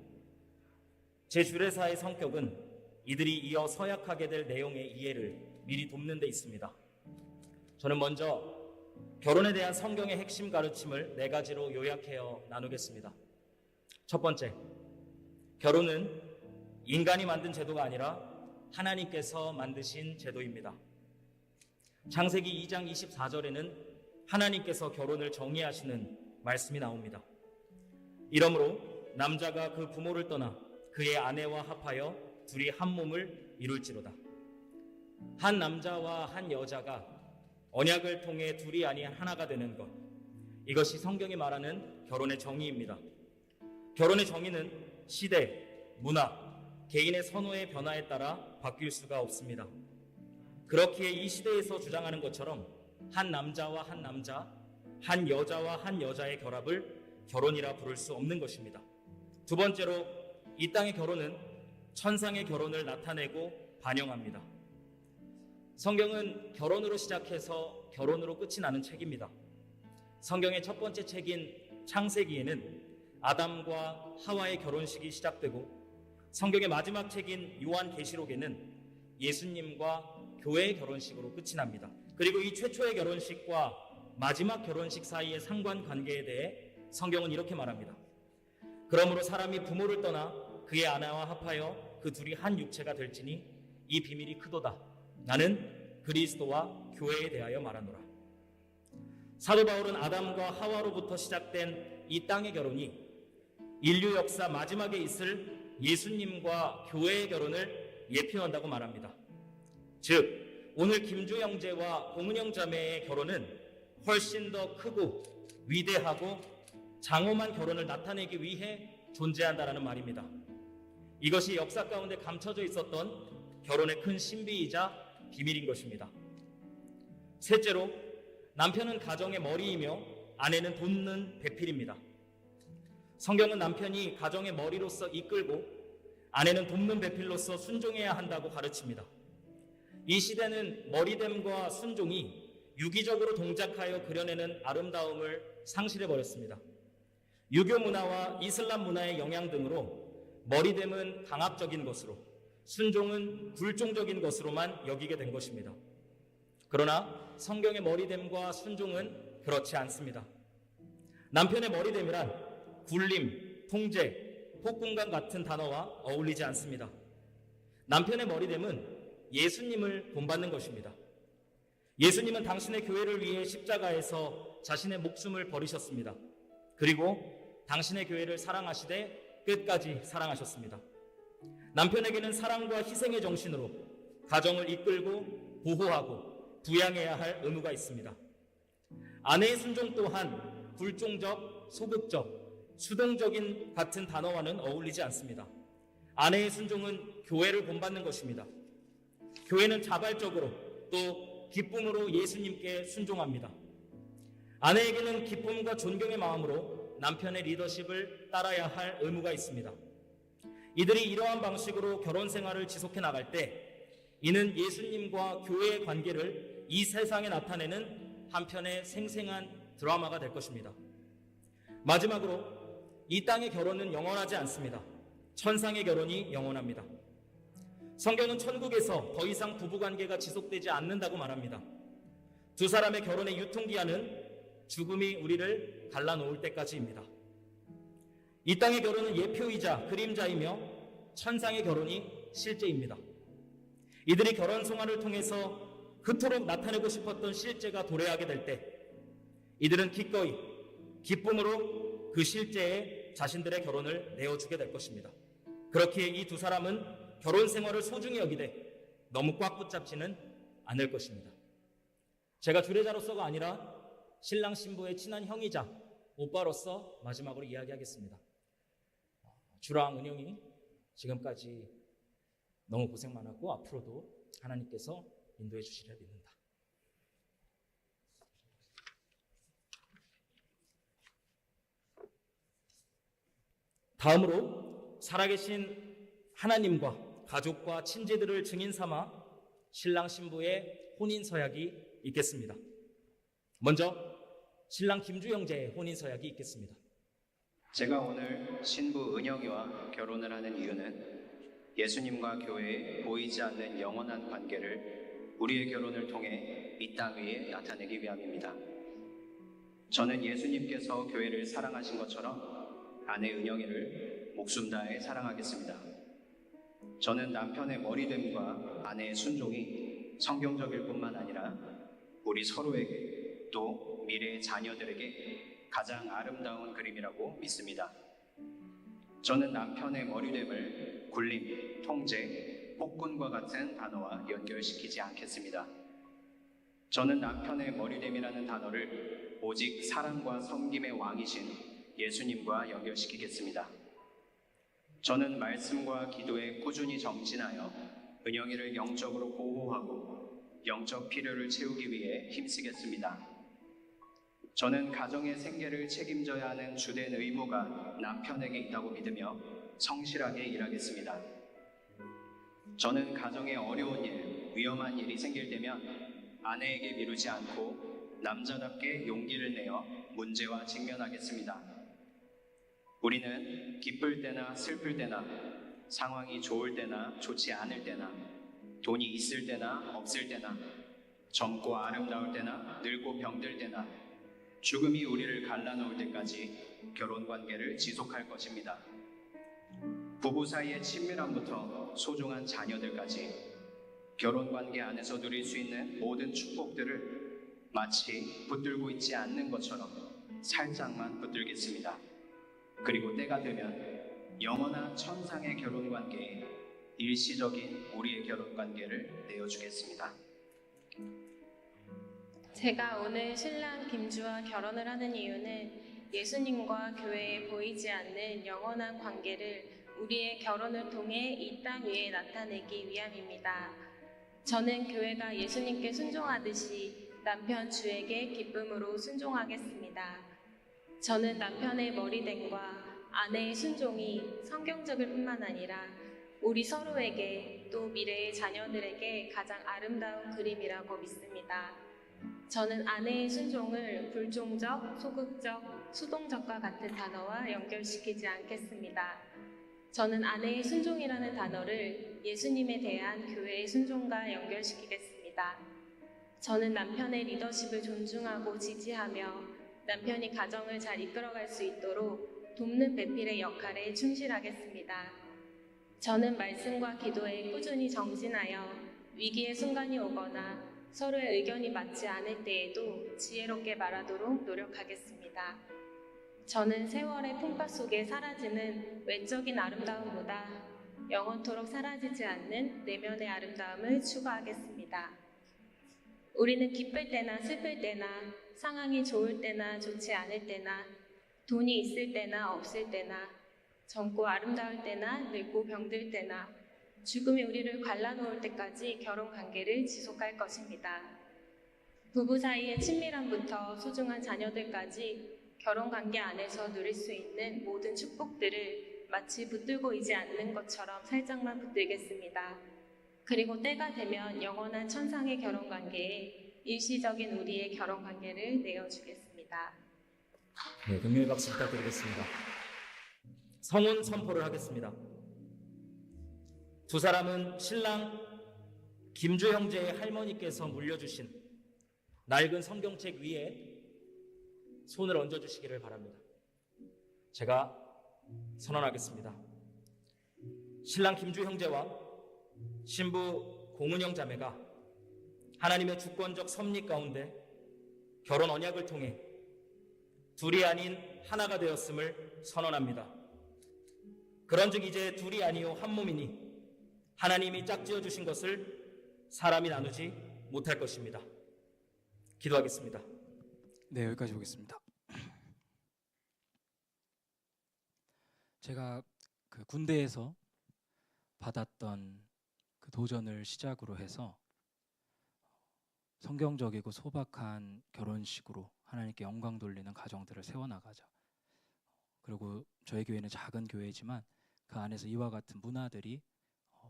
제 주례사의 성격은 이들이 이어 서약하게 될 내용의 이해를 미리 돕는 데 있습니다. 저는 먼저 결혼에 대한 성경의 핵심 가르침을 4가지로 요약해서 나누겠습니다. 첫 번째, 결혼은 인간이 만든 제도가 아니라 하나님께서 만드신 제도입니다. 창세기 2장 24절에는 하나님께서 결혼을 정의하시는 말씀이 나옵니다. 이러므로 남자가 그 부모를 떠나 그의 아내와 합하여 둘이 한 몸을 이룰지로다. 한 남자와 한 여자가 언약을 통해 둘이 아닌 하나가 되는 것, 이것이 성경이 말하는 결혼의 정의입니다. 결혼의 정의는 시대, 문화, 개인의 선호의 변화에 따라 바뀔 수가 없습니다. 그렇기에 이 시대에서 주장하는 것처럼 한 남자와 한 남자, 한 여자와 한 여자의 결합을 결혼이라 부를 수 없는 것입니다. 두 번째로, 이 땅의 결혼은 천상의 결혼을 나타내고 반영합니다. 성경은 결혼으로 시작해서 결혼으로 끝이 나는 책입니다. 성경의 첫 번째 책인 창세기에는 아담과 하와의 결혼식이 시작되고, 성경의 마지막 책인 요한계시록에는 예수님과 교회의 결혼식으로 끝이 납니다. 그리고 이 최초의 결혼식과 마지막 결혼식 사이의 상관관계에 대해 성경은 이렇게 말합니다. 그러므로 사람이 부모를 떠나 그의 아내와 합하여 그 둘이 한 육체가 될지니 이 비밀이 크도다. 나는 그리스도와 교회에 대하여 말하노라. 사도 바울은 아담과 하와로부터 시작된 이 땅의 결혼이 인류 역사 마지막에 있을 예수님과 교회의 결혼을 예표한다고 말합니다. 즉 오늘 김주 형제와 공은영 자매의 결혼은 훨씬 더 크고 위대하고 장엄한 결혼을 나타내기 위해 존재한다라는 말입니다. 이것이 역사 가운데 감춰져 있었던 결혼의 큰 신비이자 비밀인 것입니다. 셋째로, 남편은 가정의 머리이며 아내는 돕는 배필입니다. 성경은 남편이 가정의 머리로서 이끌고 아내는 돕는 배필로서 순종해야 한다고 가르칩니다. 이 시대는 머리됨과 순종이 유기적으로 동작하여 그려내는 아름다움을 상실해버렸습니다. 유교 문화와 이슬람 문화의 영향 등으로 머리됨은 강압적인 것으로, 순종은 굴종적인 것으로만 여기게 된 것입니다. 그러나 성경의 머리됨과 순종은 그렇지 않습니다. 남편의 머리됨이란 굴림, 통제, 폭군감 같은 단어와 어울리지 않습니다. 남편의 머리됨은 예수님을 본받는 것입니다. 예수님은 당신의 교회를 위해 십자가에서 자신의 목숨을 버리셨습니다. 그리고 당신의 교회를 사랑하시되 끝까지 사랑하셨습니다. 남편에게는 사랑과 희생의 정신으로 가정을 이끌고 보호하고 부양해야 할 의무가 있습니다. 아내의 순종 또한 굴종적, 소극적, 수동적인 같은 단어와는 어울리지 않습니다. 아내의 순종은 교회를 본받는 것입니다. 교회는 자발적으로 또 기쁨으로 예수님께 순종합니다. 아내에게는 기쁨과 존경의 마음으로 남편의 리더십을 따라야 할 의무가 있습니다. 이들이 이러한 방식으로 결혼 생활을 지속해 나갈 때 이는 예수님과 교회의 관계를 이 세상에 나타내는 한편의 생생한 드라마가 될 것입니다. 마지막으로 이 땅의 결혼은 영원하지 않습니다. 천상의 결혼이 영원합니다. 성경은 천국에서 더 이상 부부관계가 지속되지 않는다고 말합니다. 두 사람의 결혼의 유통기한은 죽음이 우리를 갈라놓을 때까지입니다. 이 땅의 결혼은 예표이자 그림자이며 천상의 결혼이 실제입니다. 이들이 결혼 생활을 통해서 그토록 나타내고 싶었던 실제가 도래하게 될 때 이들은 기꺼이 기쁨으로 그 실제에 자신들의 결혼을 내어주게 될 것입니다. 그렇기에 이 두 사람은 결혼 생활을 소중히 여기되 너무 꽉 붙잡지는 않을 것입니다. 제가 주례자로서가 아니라 신랑 신부의 친한 형이자 오빠로서 마지막으로 이야기하겠습니다. 주랑 은영이 지금까지 너무 고생 많았고 앞으로도 하나님께서 인도해 주시리라 믿는다. 다음으로 살아계신 하나님과 가족과 친지들을 증인 삼아 신랑 신부의 혼인 서약이 있겠습니다. 먼저 신랑 김주 형제의 혼인 서약이 있겠습니다. 제가 오늘 신부 은영이와 결혼을 하는 이유는 예수님과 교회의 보이지 않는 영원한 관계를 우리의 결혼을 통해 이 땅 위에 나타내기 위함입니다. 저는 예수님께서 교회를 사랑하신 것처럼 아내 은영이를 목숨 다해 사랑하겠습니다. 저는 남편의 머리됨과 아내의 순종이 성경적일 뿐만 아니라 우리 서로에게 또 미래의 자녀들에게 가장 아름다운 그림이라고 믿습니다. 저는 남편의 머리됨을 굴림, 통제, 폭군과 같은 단어와 연결시키지 않겠습니다. 저는 남편의 머리됨이라는 단어를 오직 사랑과 섬김의 왕이신 예수님과 연결시키겠습니다. 저는 말씀과 기도에 꾸준히 정진하여 은영이를 영적으로 보호하고 영적 필요를 채우기 위해 힘쓰겠습니다. 저는 가정의 생계를 책임져야 하는 주된 의무가 남편에게 있다고 믿으며 성실하게 일하겠습니다. 저는 가정에 어려운 일, 위험한 일이 생길 때면 아내에게 미루지 않고 남자답게 용기를 내어 문제와 직면하겠습니다. 우리는 기쁠 때나 슬플 때나 상황이 좋을 때나 좋지 않을 때나 돈이 있을 때나 없을 때나 젊고 아름다울 때나 늙고 병들 때나 죽음이 우리를 갈라놓을 때까지 결혼 관계를 지속할 것입니다. 부부 사이의 친밀함부터 소중한 자녀들까지 결혼 관계 안에서 누릴 수 있는 모든 축복들을 마치 붙들고 있지 않는 것처럼 살짝만 붙들겠습니다. 그리고 때가 되면 영원한 천상의 결혼 관계에 일시적인 우리의 결혼 관계를 내어주겠습니다. 제가 오늘 신랑 김주와 결혼을 하는 이유는 예수님과 교회에 보이지 않는 영원한 관계를 우리의 결혼을 통해 이 땅 위에 나타내기 위함입니다. 저는 교회가 예수님께 순종하듯이 남편 주에게 기쁨으로 순종하겠습니다. 저는 남편의 머리됨과 아내의 순종이 성경적일 뿐만 아니라 우리 서로에게 또 미래의 자녀들에게 가장 아름다운 그림이라고 믿습니다. 저는 아내의 순종을 불종적, 소극적, 수동적과 같은 단어와 연결시키지 않겠습니다. 저는 아내의 순종이라는 단어를 예수님에 대한 교회의 순종과 연결시키겠습니다. 저는 남편의 리더십을 존중하고 지지하며 남편이 가정을 잘 이끌어갈 수 있도록 돕는 배필의 역할에 충실하겠습니다. 저는 말씀과 기도에 꾸준히 정진하여 위기의 순간이 오거나 서로의 의견이 맞지 않을 때에도 지혜롭게 말하도록 노력하겠습니다. 저는 세월의 풍파 속에 사라지는 외적인 아름다움보다 영원토록 사라지지 않는 내면의 아름다움을 추구하겠습니다. 우리는 기쁠 때나 슬플 때나 상황이 좋을 때나 좋지 않을 때나 돈이 있을 때나 없을 때나 젊고 아름다울 때나 늙고 병들 때나 죽음이 우리를 갈라놓을 때까지 결혼 관계를 지속할 것입니다. 부부 사이의 친밀함부터 소중한 자녀들까지 결혼 관계 안에서 누릴 수 있는 모든 축복들을 마치 붙들고 있지 않는 것처럼 살짝만 붙들겠습니다. 그리고 때가 되면 영원한 천상의 결혼 관계에 일시적인 우리의 결혼 관계를 내어주겠습니다. 네, 금요일 박수 부탁드리겠습니다. 성혼 선포를 하겠습니다. 두 사람은 신랑 김주 형제의 할머니께서 물려주신 낡은 성경책 위에 손을 얹어주시기를 바랍니다. 제가 선언하겠습니다. 신랑 김주 형제와 신부 공은영 자매가 하나님의 주권적 섭리 가운데 결혼 언약을 통해 둘이 아닌 하나가 되었음을 선언합니다. 그런즉 이제 둘이 아니요 한 몸이니 하나님이 짝지어 주신 것을 사람이 나누지 못할 것입니다. 기도하겠습니다. 네, 여기까지 보겠습니다. 제가 그 군대에서 받았던 그 도전을 시작으로 해서 성경적이고 소박한 결혼식으로 하나님께 영광 돌리는 가정들을 세워나가자. 그리고 저희 교회는 작은 교회지만 그 안에서 이와 같은 문화들이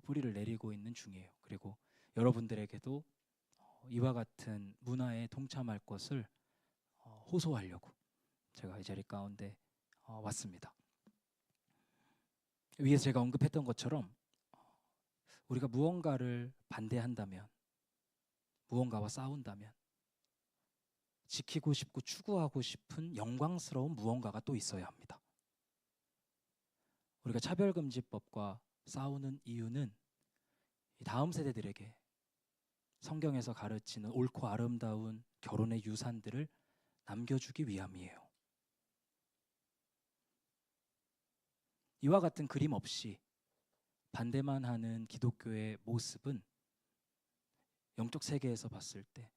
뿌리를 내리고 있는 중이에요. 그리고 여러분들에게도 이와 같은 문화에 동참할 것을 호소하려고 제가 이 자리 가운데 왔습니다. 위에서 제가 언급했던 것처럼 우리가 무언가를 반대한다면, 무언가와 싸운다면 지키고 싶고 추구하고 싶은 영광스러운 무언가가 또 있어야 합니다. 우리가 차별금지법과 싸우는 이유는 이 다음 세대들에게 성경에서 가르치는 옳고 아름다운 결혼의 유산들을 남겨주기 위함이에요. 이와 같은 그림 없이 반대만 하는 기독교의 모습은 영적 세계에서 봤을 때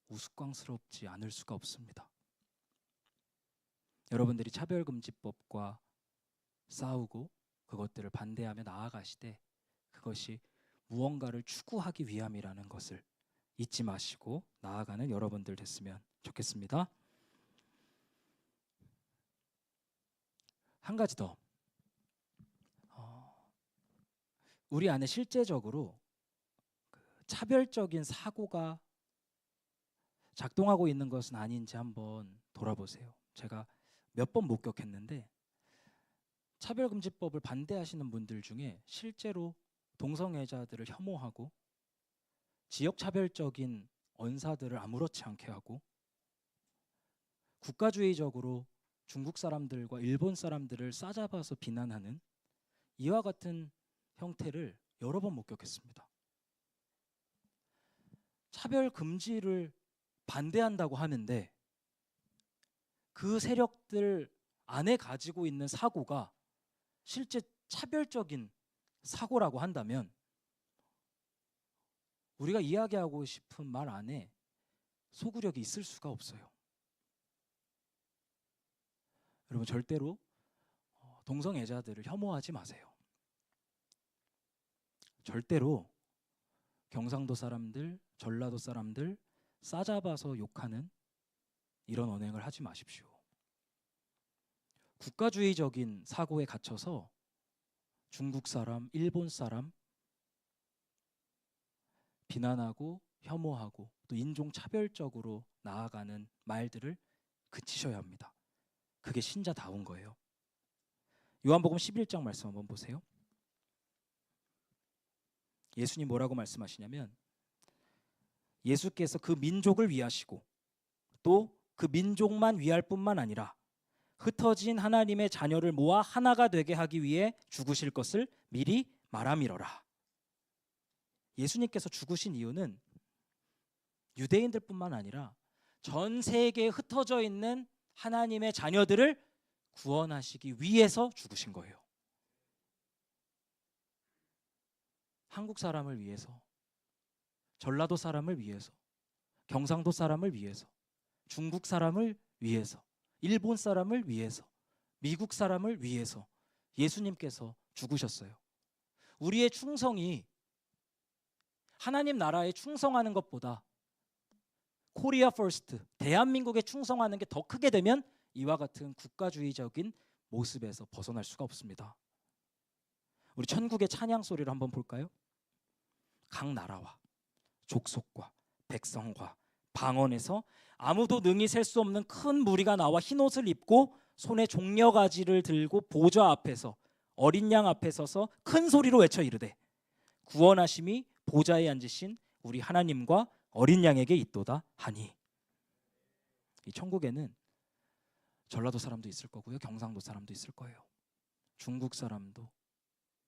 우스꽝스럽지 않을 수가 없습니다. 여러분들이 차별금지법과 싸우고 그것들을 반대하며 나아가시되 그것이 무언가를 추구하기 위함이라는 것을 잊지 마시고 나아가는 여러분들 됐으면 좋겠습니다. 한 가지 더. 우리 안에 실제적으로 차별적인 사고가 작동하고 있는 것은 아닌지 한번 돌아보세요. 제가 몇 번 목격했는데 차별금지법을 반대하시는 분들 중에 실제로 동성애자들을 혐오하고 지역차별적인 언사들을 아무렇지 않게 하고 국가주의적으로 중국 사람들과 일본 사람들을 싸잡아서 비난하는 이와 같은 형태를 여러 번 목격했습니다. 차별 금지를 반대한다고 하는데 그 세력들 안에 가지고 있는 사고가 실제 차별적인 사고라고 한다면 우리가 이야기하고 싶은 말 안에 소구력이 있을 수가 없어요. 여러분 절대로 동성애자들을 혐오하지 마세요. 절대로 경상도 사람들, 전라도 사람들 싸잡아서 욕하는 이런 언행을 하지 마십시오. 국가주의적인 사고에 갇혀서 중국 사람, 일본 사람 비난하고 혐오하고 또 인종차별적으로 나아가는 말들을 그치셔야 합니다. 그게 신자다운 거예요. 요한복음 11장 말씀 한번 보세요. 예수님 뭐라고 말씀하시냐면 예수께서 그 민족을 위하시고 또 그 민족만 위할 뿐만 아니라 흩어진 하나님의 자녀를 모아 하나가 되게 하기 위해 죽으실 것을 미리 말함이러라. 예수님께서 죽으신 이유는 유대인들뿐만 아니라 전 세계에 흩어져 있는 하나님의 자녀들을 구원하시기 위해서 죽으신 거예요. 한국 사람을 위해서, 전라도 사람을 위해서, 경상도 사람을 위해서, 중국 사람을 위해서, 일본 사람을 위해서, 미국 사람을 위해서 예수님께서 죽으셨어요. 우리의 충성이 하나님 나라에 충성하는 것보다 코리아 퍼스트, 대한민국에 충성하는 게 더 크게 되면 이와 같은 국가주의적인 모습에서 벗어날 수가 없습니다. 우리 천국의 찬양 소리를 한번 볼까요? 각 나라와 족속과 백성과 방언에서 아무도 능히 셀 수 없는 큰 무리가 나와 흰옷을 입고 손에 종려가지를 들고 보좌 앞에서 어린 양 앞에 서서 큰 소리로 외쳐 이르되 구원하심이 보좌에 앉으신 우리 하나님과 어린 양에게 있도다 하니. 이 천국에는 전라도 사람도 있을 거고요, 경상도 사람도 있을 거예요. 중국 사람도,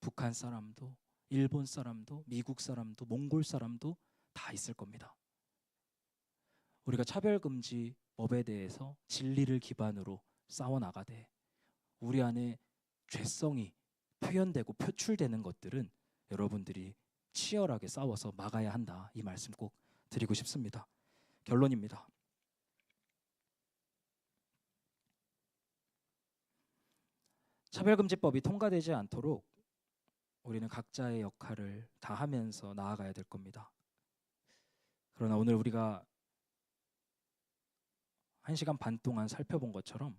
북한 사람도, 일본 사람도, 미국 사람도, 몽골 사람도 다 있을 겁니다. 우리가 차별금지법에 대해서 진리를 기반으로 싸워나가되 우리 안에 죄성이 표현되고 표출되는 것들은 여러분들이 치열하게 싸워서 막아야 한다. 이 말씀 꼭 드리고 싶습니다. 결론입니다. 차별금지법이 통과되지 않도록 우리는 각자의 역할을 다 하면서 나아가야 될 겁니다. 그러나 오늘 우리가 1시간 반 동안 살펴본 것처럼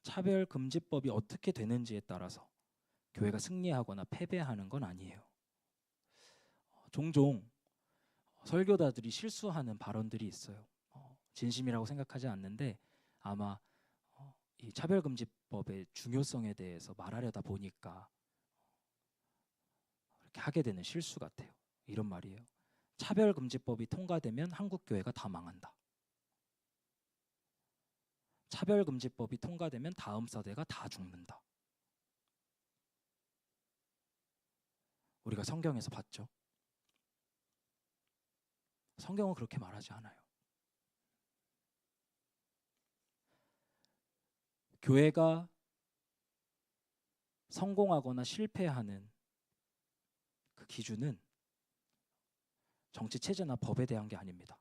차별금지법이 어떻게 되는지에 따라서 교회가 승리하거나 패배하는 건 아니에요. 종종 설교자들이 실수하는 발언들이 있어요. 진심이라고 생각하지 않는데 아마 이 차별금지법의 중요성에 대해서 말하려다 보니까 이렇게 하게 되는 실수 같아요. 이런 말이에요. 차별금지법이 통과되면 한국교회가 다 망한다. 차별금지법이 통과되면 다음 세대가 다 죽는다. 우리가 성경에서 봤죠. 성경은 그렇게 말하지 않아요. 교회가 성공하거나 실패하는 그 기준은 정치 체제나 법에 대한 게 아닙니다.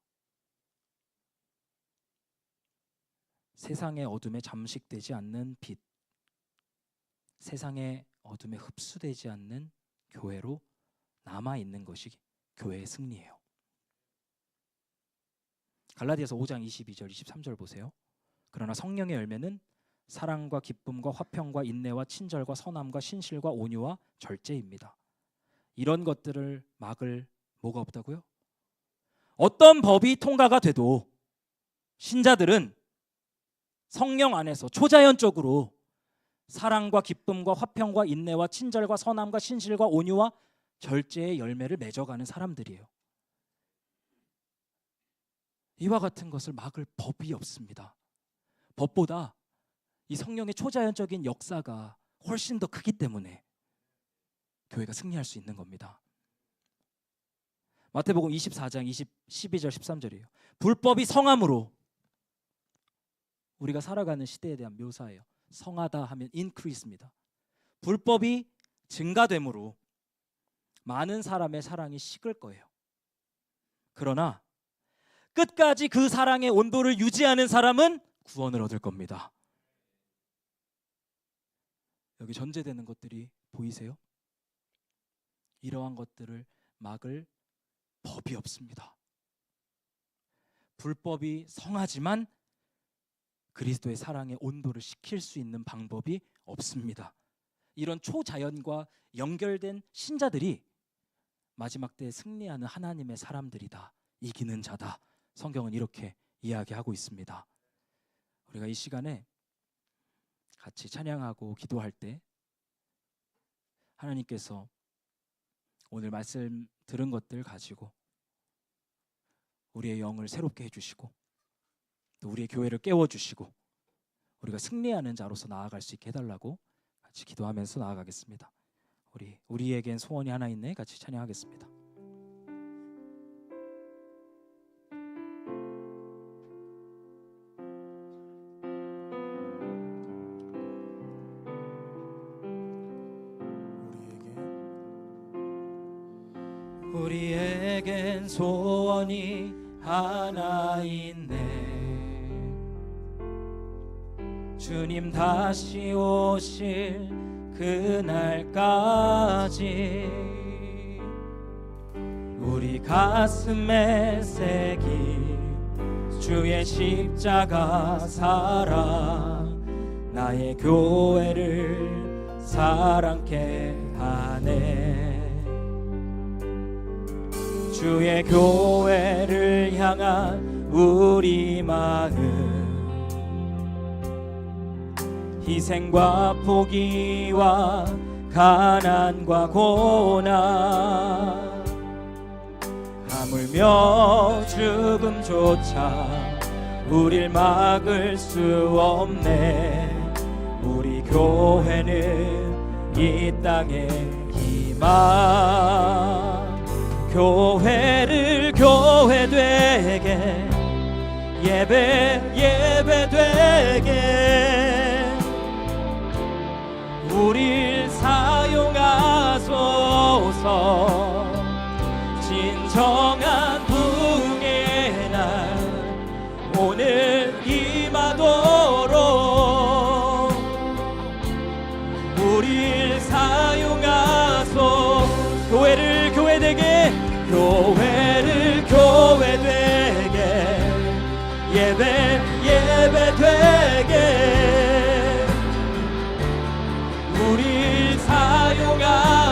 세상의 어둠에 잠식되지 않는 빛, 세상의 어둠에 흡수되지 않는 교회로 남아있는 것이 교회의 승리예요. 갈라디아서 5장 22절 23절 보세요. 그러나 성령의 열매는 사랑과 기쁨과 화평과 인내와 친절과 선함과 신실과 온유와 절제입니다. 이런 것들을 막을 뭐가 없다고요? 어떤 법이 통과가 돼도 신자들은 성령 안에서 초자연적으로 사랑과 기쁨과 화평과 인내와 친절과 선함과 신실과 온유와 절제의 열매를 맺어가는 사람들이에요. 이와 같은 것을 막을 법이 없습니다. 법보다 이 성령의 초자연적인 역사가 훨씬 더 크기 때문에 교회가 승리할 수 있는 겁니다. 마태복음 24장 12절 13절이에요. 불법이 성함으로, 우리가 살아가는 시대에 대한 묘사예요. 성하다 하면 increase입니다. 불법이 증가됨으로 많은 사람의 사랑이 식을 거예요. 그러나 끝까지 그 사랑의 온도를 유지하는 사람은 구원을 얻을 겁니다. 여기 전제되는 것들이 보이세요? 이러한 것들을 막을 법이 없습니다. 불법이 성하지만 그리스도의 사랑의 온도를 식힐 수 있는 방법이 없습니다. 이런 초자연과 연결된 신자들이 마지막 때에 승리하는 하나님의 사람들이다. 이기는 자다. 성경은 이렇게 이야기하고 있습니다. 우리가 이 시간에 같이 찬양하고 기도할 때 하나님께서 오늘 말씀 들은 것들 가지고 우리의 영을 새롭게 해주시고 또 우리의 교회를 깨워주시고 우리가 승리하는 자로서 나아갈 수 있게 해달라고 같이 기도하면서 나아가겠습니다. 우리에겐 소원이 하나 있네. 같이 찬양하겠습니다. 우리에겐 소원이 하나 있네. 주님 다시 오실 그날까지 우리 가슴에 새긴 주의 십자가 사랑 나의 교회를 사랑케 하네. 주의 교회를 향한 우리 마음 희생과 포기와 가난과 고난 하물며 죽음조차 우릴 막을 수 없네. 우리 교회는 이 땅의 희망 교회를 교회되게 예배되게 우릴 사용하소서. 진정한 부흥의 날 오늘 임하도록 우릴 사용하소. 교회를 교회되게 예배되게 우릴 사용하소서.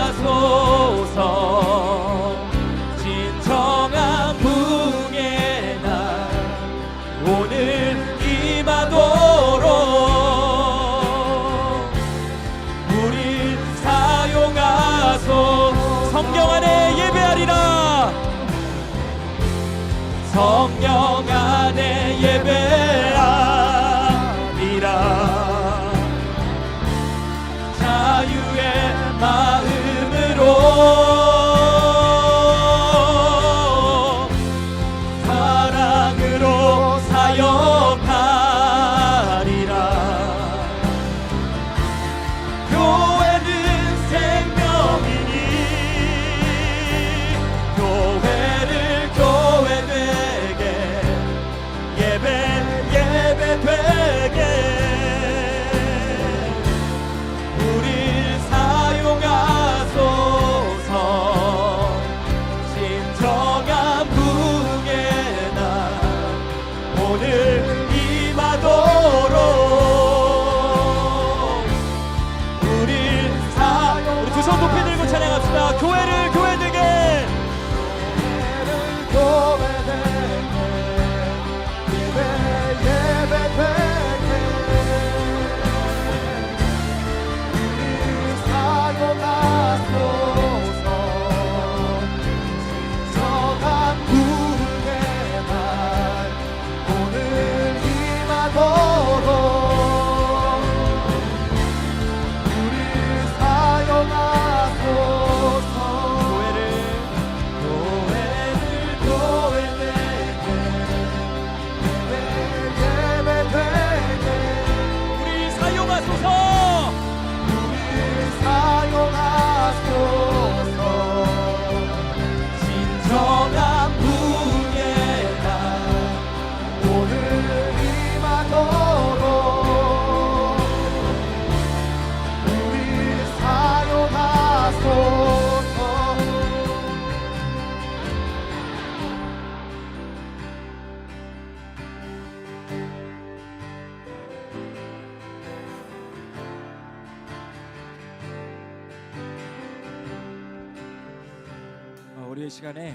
우리 이 시간에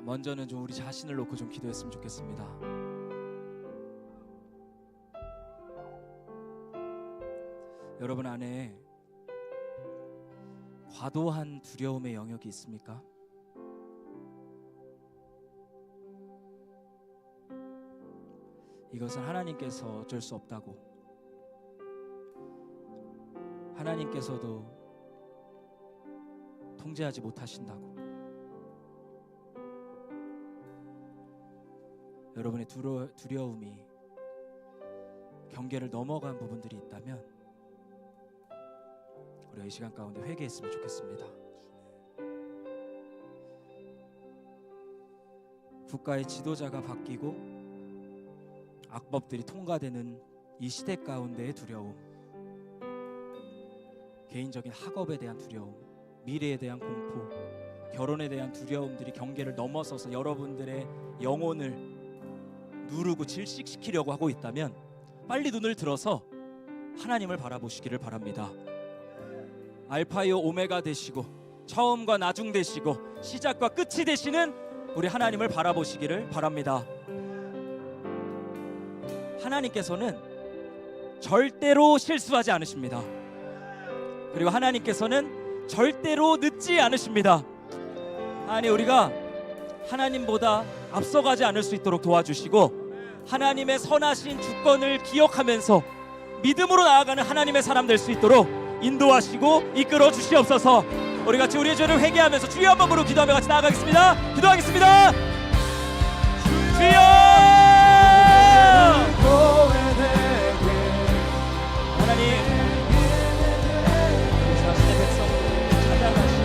먼저는 좀 우리 자신을 놓고 좀 기도했으면 좋겠습니다. 여러분 안에 과도한 두려움의 영역이 있습니까? 이것은 하나님께서 어쩔 수 없다고, 하나님께서도 통제하지 못하신다고, 여러분의 두려움이 경계를 넘어간 부분들이 있다면 우리가 이 시간 가운데 회개했으면 좋겠습니다. 국가의 지도자가 바뀌고 악법들이 통과되는 이 시대 가운데의 두려움, 개인적인 학업에 대한 두려움, 미래에 대한 공포, 결혼에 대한 두려움들이 경계를 넘어서서 여러분들의 영혼을 누르고 질식시키려고 하고 있다면 빨리 눈을 들어서 하나님을 바라보시기를 바랍니다. 알파요 오메가 되시고 처음과 나중 되시고 시작과 끝이 되시는 우리 하나님을 바라보시기를 바랍니다. 하나님께서는 절대로 실수하지 않으십니다. 그리고 하나님께서는 절대로 늦지 않으십니다. 아니, 우리가 하나님보다 앞서가지 않을 수 있도록 도와주시고 하나님의 선하신 주권을 기억하면서 믿음으로 나아가는 하나님의 사람 될 수 있도록 인도하시고 이끌어 주시옵소서. 우리 같이 우리의 죄를 회개하면서 주여 한 번으로 기도하며 같이 나아가겠습니다. 기도하겠습니다. 주여! 하나님, 우리 자신의 백성을 찾아가신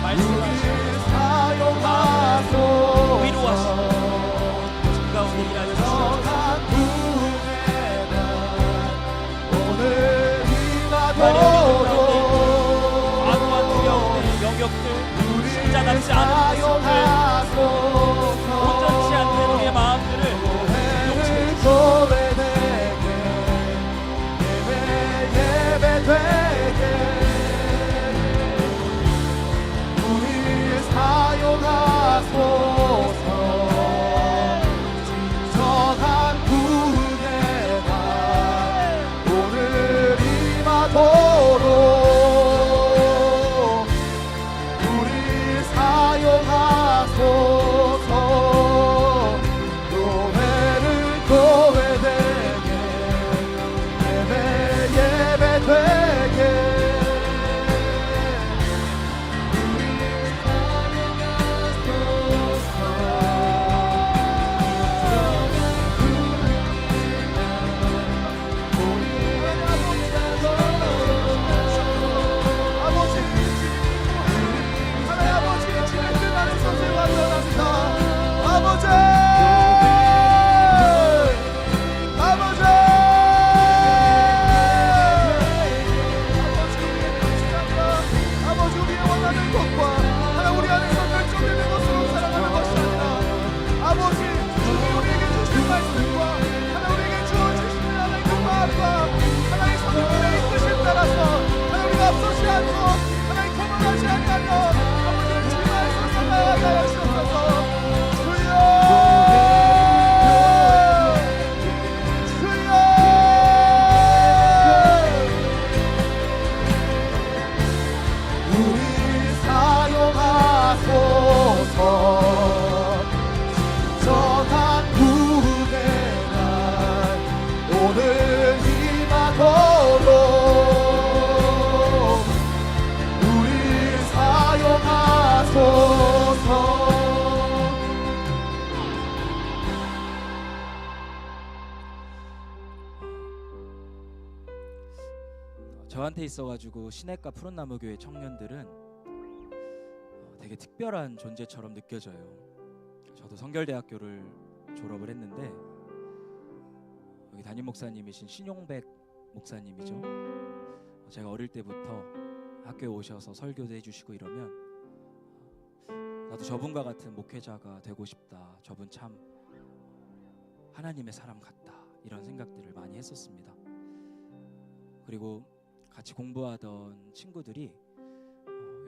말씀하신 위로하시고 주 가운데 일하여 주시옵소서. 과도한 두려움의 영역들, 진짜답지 않은 모습들, 온전치 않는 우리의 마음들을 용서해 주시옵소서. 저한테 있어가지고 시냇가 푸른나무교회 청년들은 되게 특별한 존재처럼 느껴져요. 저도 성결대학교를 졸업을 했는데 여기 담임 목사님이신 신용백 목사님이죠. 제가 어릴 때부터 학교에 오셔서 설교도 해주시고 이러면 나도 저분과 같은 목회자가 되고 싶다, 저분 참 하나님의 사람 같다, 이런 생각들을 많이 했었습니다. 그리고 같이 공부하던 친구들이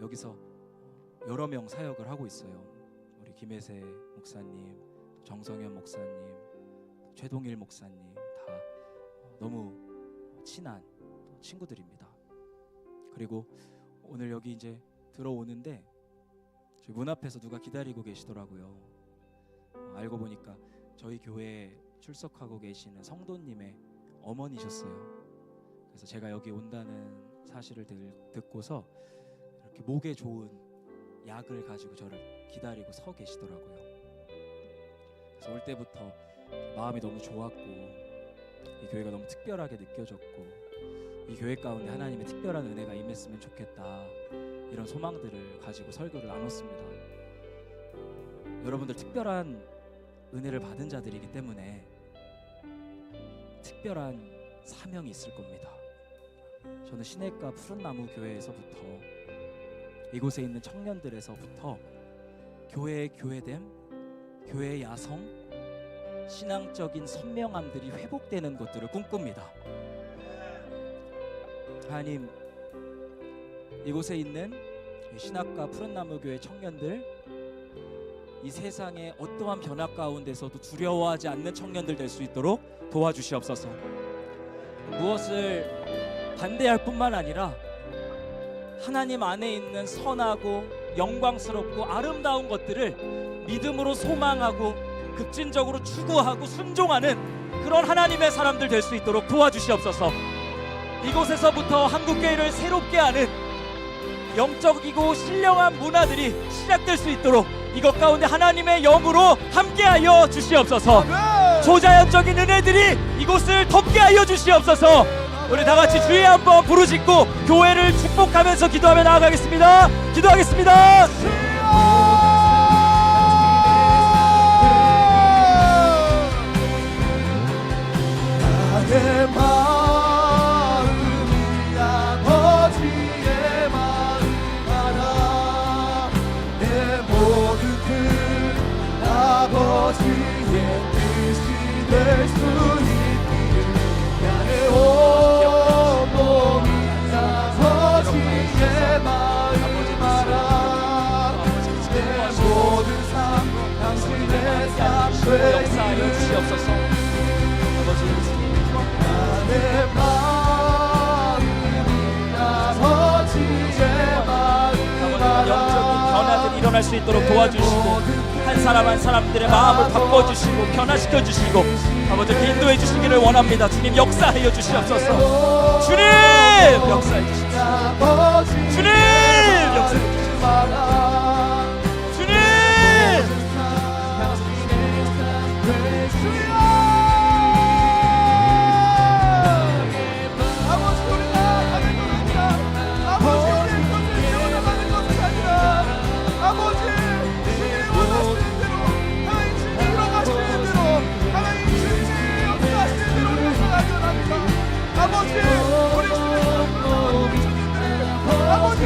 여기서 여러 명 사역을 하고 있어요. 우리 김혜세 목사님, 정성현 목사님, 최동일 목사님 다 너무 친한 친구들입니다. 그리고 오늘 여기 이제 들어오는데 저희 문 앞에서 누가 기다리고 계시더라고요. 알고 보니까 저희 교회에 출석하고 계시는 성도님의 어머니셨어요. 그래서 제가 여기 온다는 사실을 듣고서 이렇게 목에 좋은 약을 가지고 저를 기다리고 서 계시더라고요. 그래서 올 때부터 마음이 너무 좋았고 이 교회가 너무 특별하게 느껴졌고 이 교회 가운데 하나님의 특별한 은혜가 임했으면 좋겠다, 이런 소망들을 가지고 설교를 나눴습니다. 여러분들 특별한 은혜를 받은 자들이기 때문에 특별한 사명이 있을 겁니다. 저는 시냇가 푸른나무 교회에서부터 이곳에 있는 청년들에서부터 교회의 교회됨, 교회의 야성, 신앙적인 선명함들이 회복되는 것들을 꿈꿉니다. 하나님, 이곳에 있는 신학과 푸른나무 교회 청년들, 이 세상의 어떠한 변화 가운데서도 두려워하지 않는 청년들 될 수 있도록 도와주시옵소서. 무엇을 반대할 뿐만 아니라 하나님 안에 있는 선하고 영광스럽고 아름다운 것들을 믿음으로 소망하고 급진적으로 추구하고 순종하는 그런 하나님의 사람들 될 수 있도록 도와주시옵소서. 이곳에서부터 한국교회를 새롭게 하는 영적이고 신령한 문화들이 시작될 수 있도록 이것 가운데 하나님의 영으로 함께하여 주시옵소서. 초자연적인 은혜들이 이곳을 덮게 하여 주시옵소서. 우리 다같이 주의 한번 부르짖고 교회를 축복하면서 기도하며 나아가겠습니다. 기도하겠습니다. 나의 마음이 아버지의 마음 알아. 내 모든 뜻 아버지의 뜻이 될 수 있기를. 나의 온몸이 아버지의 마음 알아. 내 모든 삶 당신의 삶 역사하여 주시옵소서. 내 마음이 아버지의 마음 영적인 변화들이 일어날 수 있도록 도와주시고 한 사람 한 사람들의 마음을 바꿔주시고 변화시켜주시고 아버지께 인도해 주시기를 원합니다. 주님 역사하여 주시옵소서. 주님 역사해 주십시오. 주님 역사해 주십시오. 주님 아버지, 우리 주님, 아버지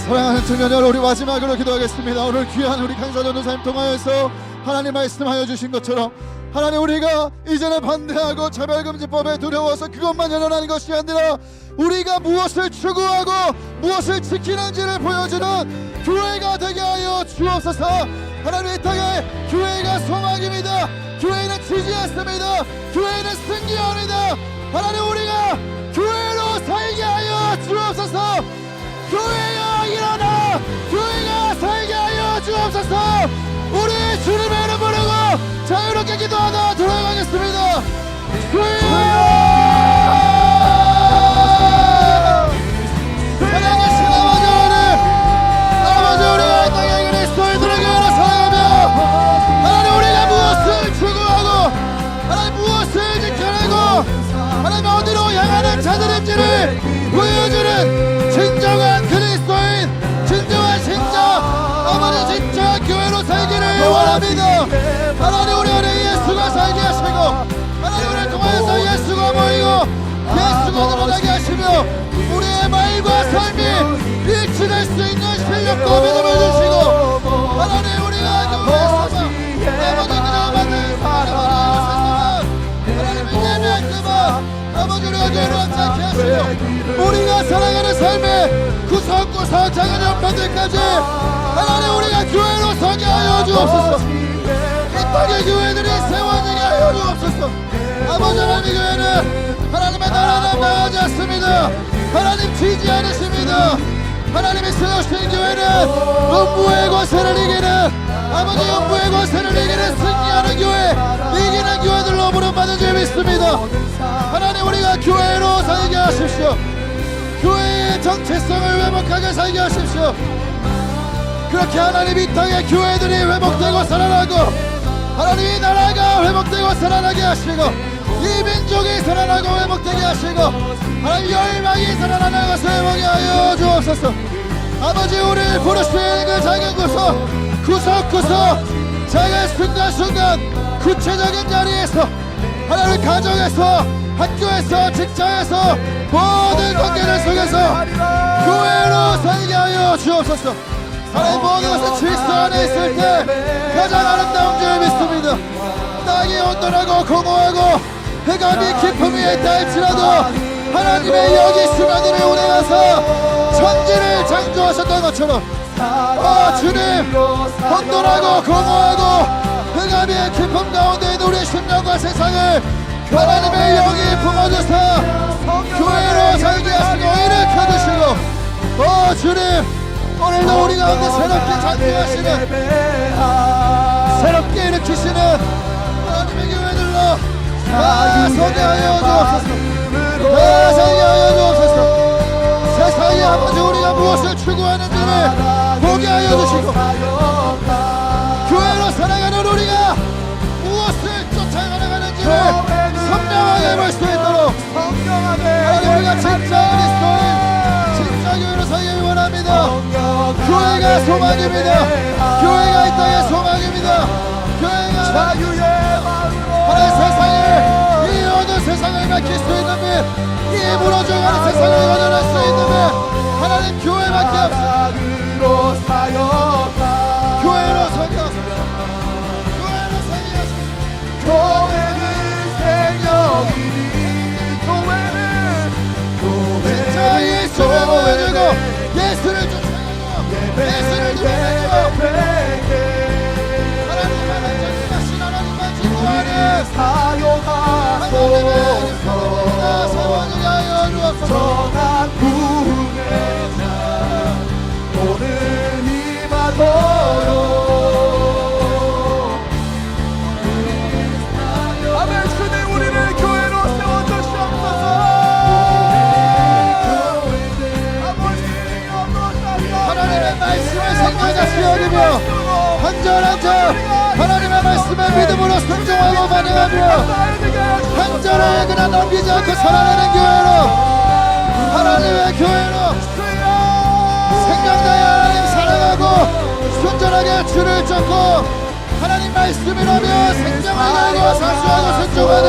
사랑하는 청년들, 우리 마지막으로 기도하겠습니다. 오늘 귀한 우리 강사 전도사님 통하여서 하나님 말씀하여 주신 것처럼 하나님, 우리가 이제는 반대하고 차별금지법에 두려워서 그것만 연연하는 것이 아니라 우리가 무엇을 추구하고 무엇을 지키는지를 보여주는 교회가 되게 하여 주옵소서. 하나님, 이 땅에 교회가 소망입니다. 교회는 지지 않습니다. 교회는 승리합니다. 하나님, 우리가 교회로 살게 하여 주옵소서. 교회가 일어나 교회가 살게 하여 주옵소서. 우리 주님의 이름 부르고 자유롭게 기도하다 돌아가겠습니다. 사랑하신 아버지 하나님, 아버지, 우리가 이 땅에 그리스도인들의 교회로 살아가며 하나님, 우리가 무엇을 추구하고 하나님 무엇을 지켜내고 하나님 어디로 향하는 자들인지를 보여주는 진정한 그리스도인, 진정한 신자, 아버지 진짜 교회로 살기를 원합니다. 하나님, 우리 안에 예수가 살게 하시고 하나님, 우리를 통하여서 예수가 보이고 예수가 드러나게 하시며 우리의 말과 삶이 일치될 수 있는 실력과 믿음을 주시고 하나님, 우리가 교회에서 아버지 그냥 만든 하나님의 예배할 때만 아버지, 우리가 교회로 함께 하시며 우리가 살아가는 삶의 구석구석 작은 형편들까지 하나님, 우리가 교회로 서게 하여 주옵소서. 이 땅의 교회들이 세워지게 하여 주옵소서. 아버지, 하나님의 교회는 하나님의 나라는 망하지 않습니다. 하나님 지지 않으십니다. 하나님이 세우신 교회는 음부의 권세를 이기는, 아버지 음부의 권세를 이기는 승리하는 교회, 이기는 교회들로 부름받은 줄 믿습니다. 하나님, 우리가 교회로 살게 하십시오. 교회의 정체성을 회복하게 살게 하십시오. 그렇게 하나님, 이 땅의 교회들이 회복되고 살아나고 하나님, 이 나라가 회복되고 살아나게 하시고 이 민족이 살아나고 회복되게 하시고 하나님, 열방이 살아나는 것을 회복하게 하여 주옵소서. 아버지, 우리를 부르시는 그 작은 구석구석 작은 순간순간 구체적인 자리에서 하나님, 가정에서 학교에서 직장에서 모든 관계를 속에서 교회로 살게 하여 주옵소서. 하나님, 모든 것은 질서 안에 있을 때 가장 아름다운 줄 믿습니다. 땅이 온돌하고 공허하고 해가 깊은 위에 있다 할지라도 하나님의 여기 수면위를 운행하사 천지를 창조하셨던 것처럼 주님, 혼돈하고 공허하고 해가 깊은 가운데 있는 우리의 심령과 세상을 하나님의 영이 품어주사 교회로 살게 하시고 일으켜주시고 주님, 오늘도 우리 가운데 새롭게 창조하시는, 새롭게 일으키시는 하나님의 교회들로 서게 하여 주옵소서. 서게 하여 주옵소서. 세상에 아버지, 우리가 무엇을 추구하는지를 보게 하여 주시고 교회로 살아가는 우리가 무엇을 쫓아가는지를 선명하게 볼 수 있도록 하나님, 우리가 진짜 그리스도인, 진짜 교회로 살기를 원합니다. 교회가 소망입니다. 교회가 이 땅의 소망입니다. 교회가 하나님, 세상을, 이 어두운 세상을 밝힐 수 있는 빛, 이 무너져가는 세상을 건져낼 수 있는 빛, 하나님, 교회밖에 없습니다. 교회로 서게 하소서. 교회로 서게 하소서. 교회는 생명이니, 교회는 진짜 예수를 보여주고 예수를 쫓아가고 예수를 쫓아가고 하나님의 전능하신 하나님만 진노하는 하나님의 세워지게 하여 주옵소서. 정한 구원의 자 오늘 임하도록. 아멘. 주님, 우리를 교회로 세워주시옵소서. 하나님의 말씀을 생각하시 여기며 한절한절 하나님의 말씀에 믿음으로 순종하고 반응하며 한 절을 그냥 넘기지 않고 살아내는 교회로, 하나님의 교회로 생명다해 하나님 사랑하고 순전하게 주를 쫓고 하나님 말씀이라며 생명을 걸고 상수하고 순종하는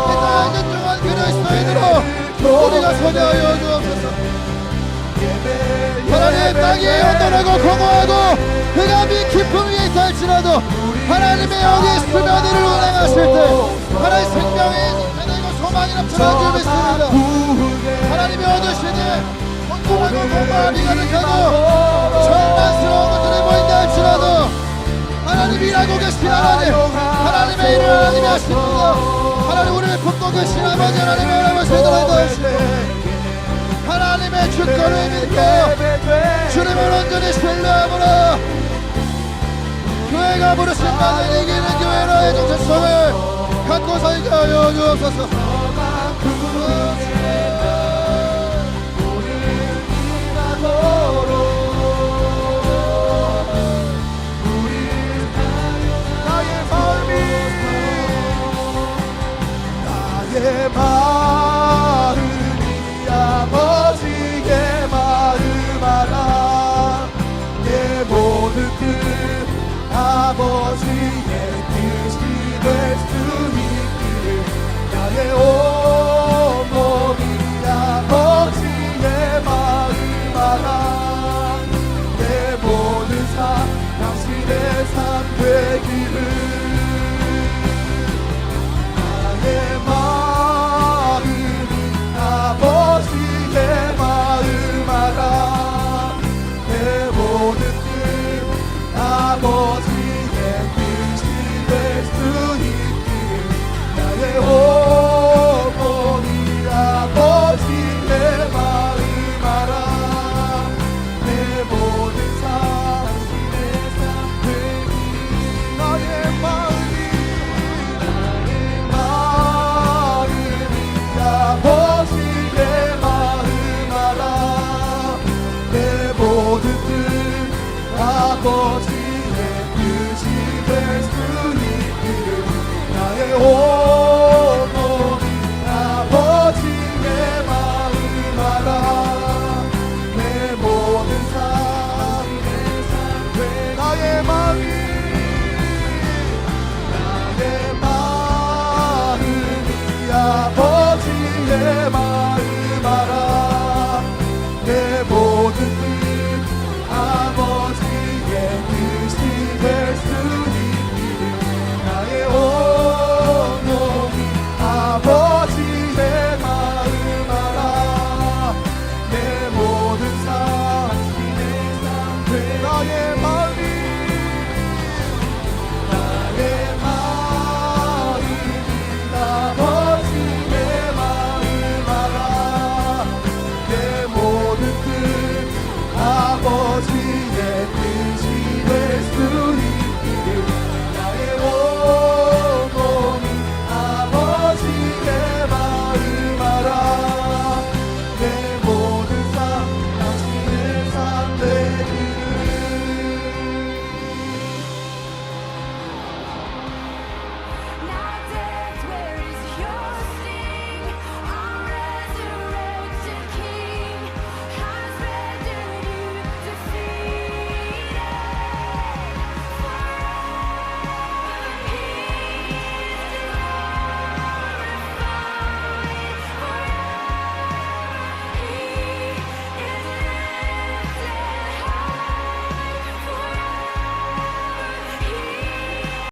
이 땅의 진정한 그리스도인으로 우리가 서게 하여 주옵소서. 가난하고 공허하고 그가 미 깊음 위에 있다 할지라도 하나님의 여기 있으면 이를 운행하실 때 하나님 생명이 되고 소망이 넘쳐나는 줄 믿습니다. 하나님이 얻으시니 혼돈하고 공허함이 가득하고 절망스러운 것들이 보인다 할지라도 하나님이 일하고 계신 하나님, 하나님의 일을 하나님이 하십니다. 하나님 우리를 품고 계신 아버지 하나님의 하나님을 세도록 하시고 하나님의 주권을 믿고 주님을 온전히 신뢰함으로 교회가 부르신 바를 이기는 교회로의 정체성을 갖고 살게 하여 주옵소서.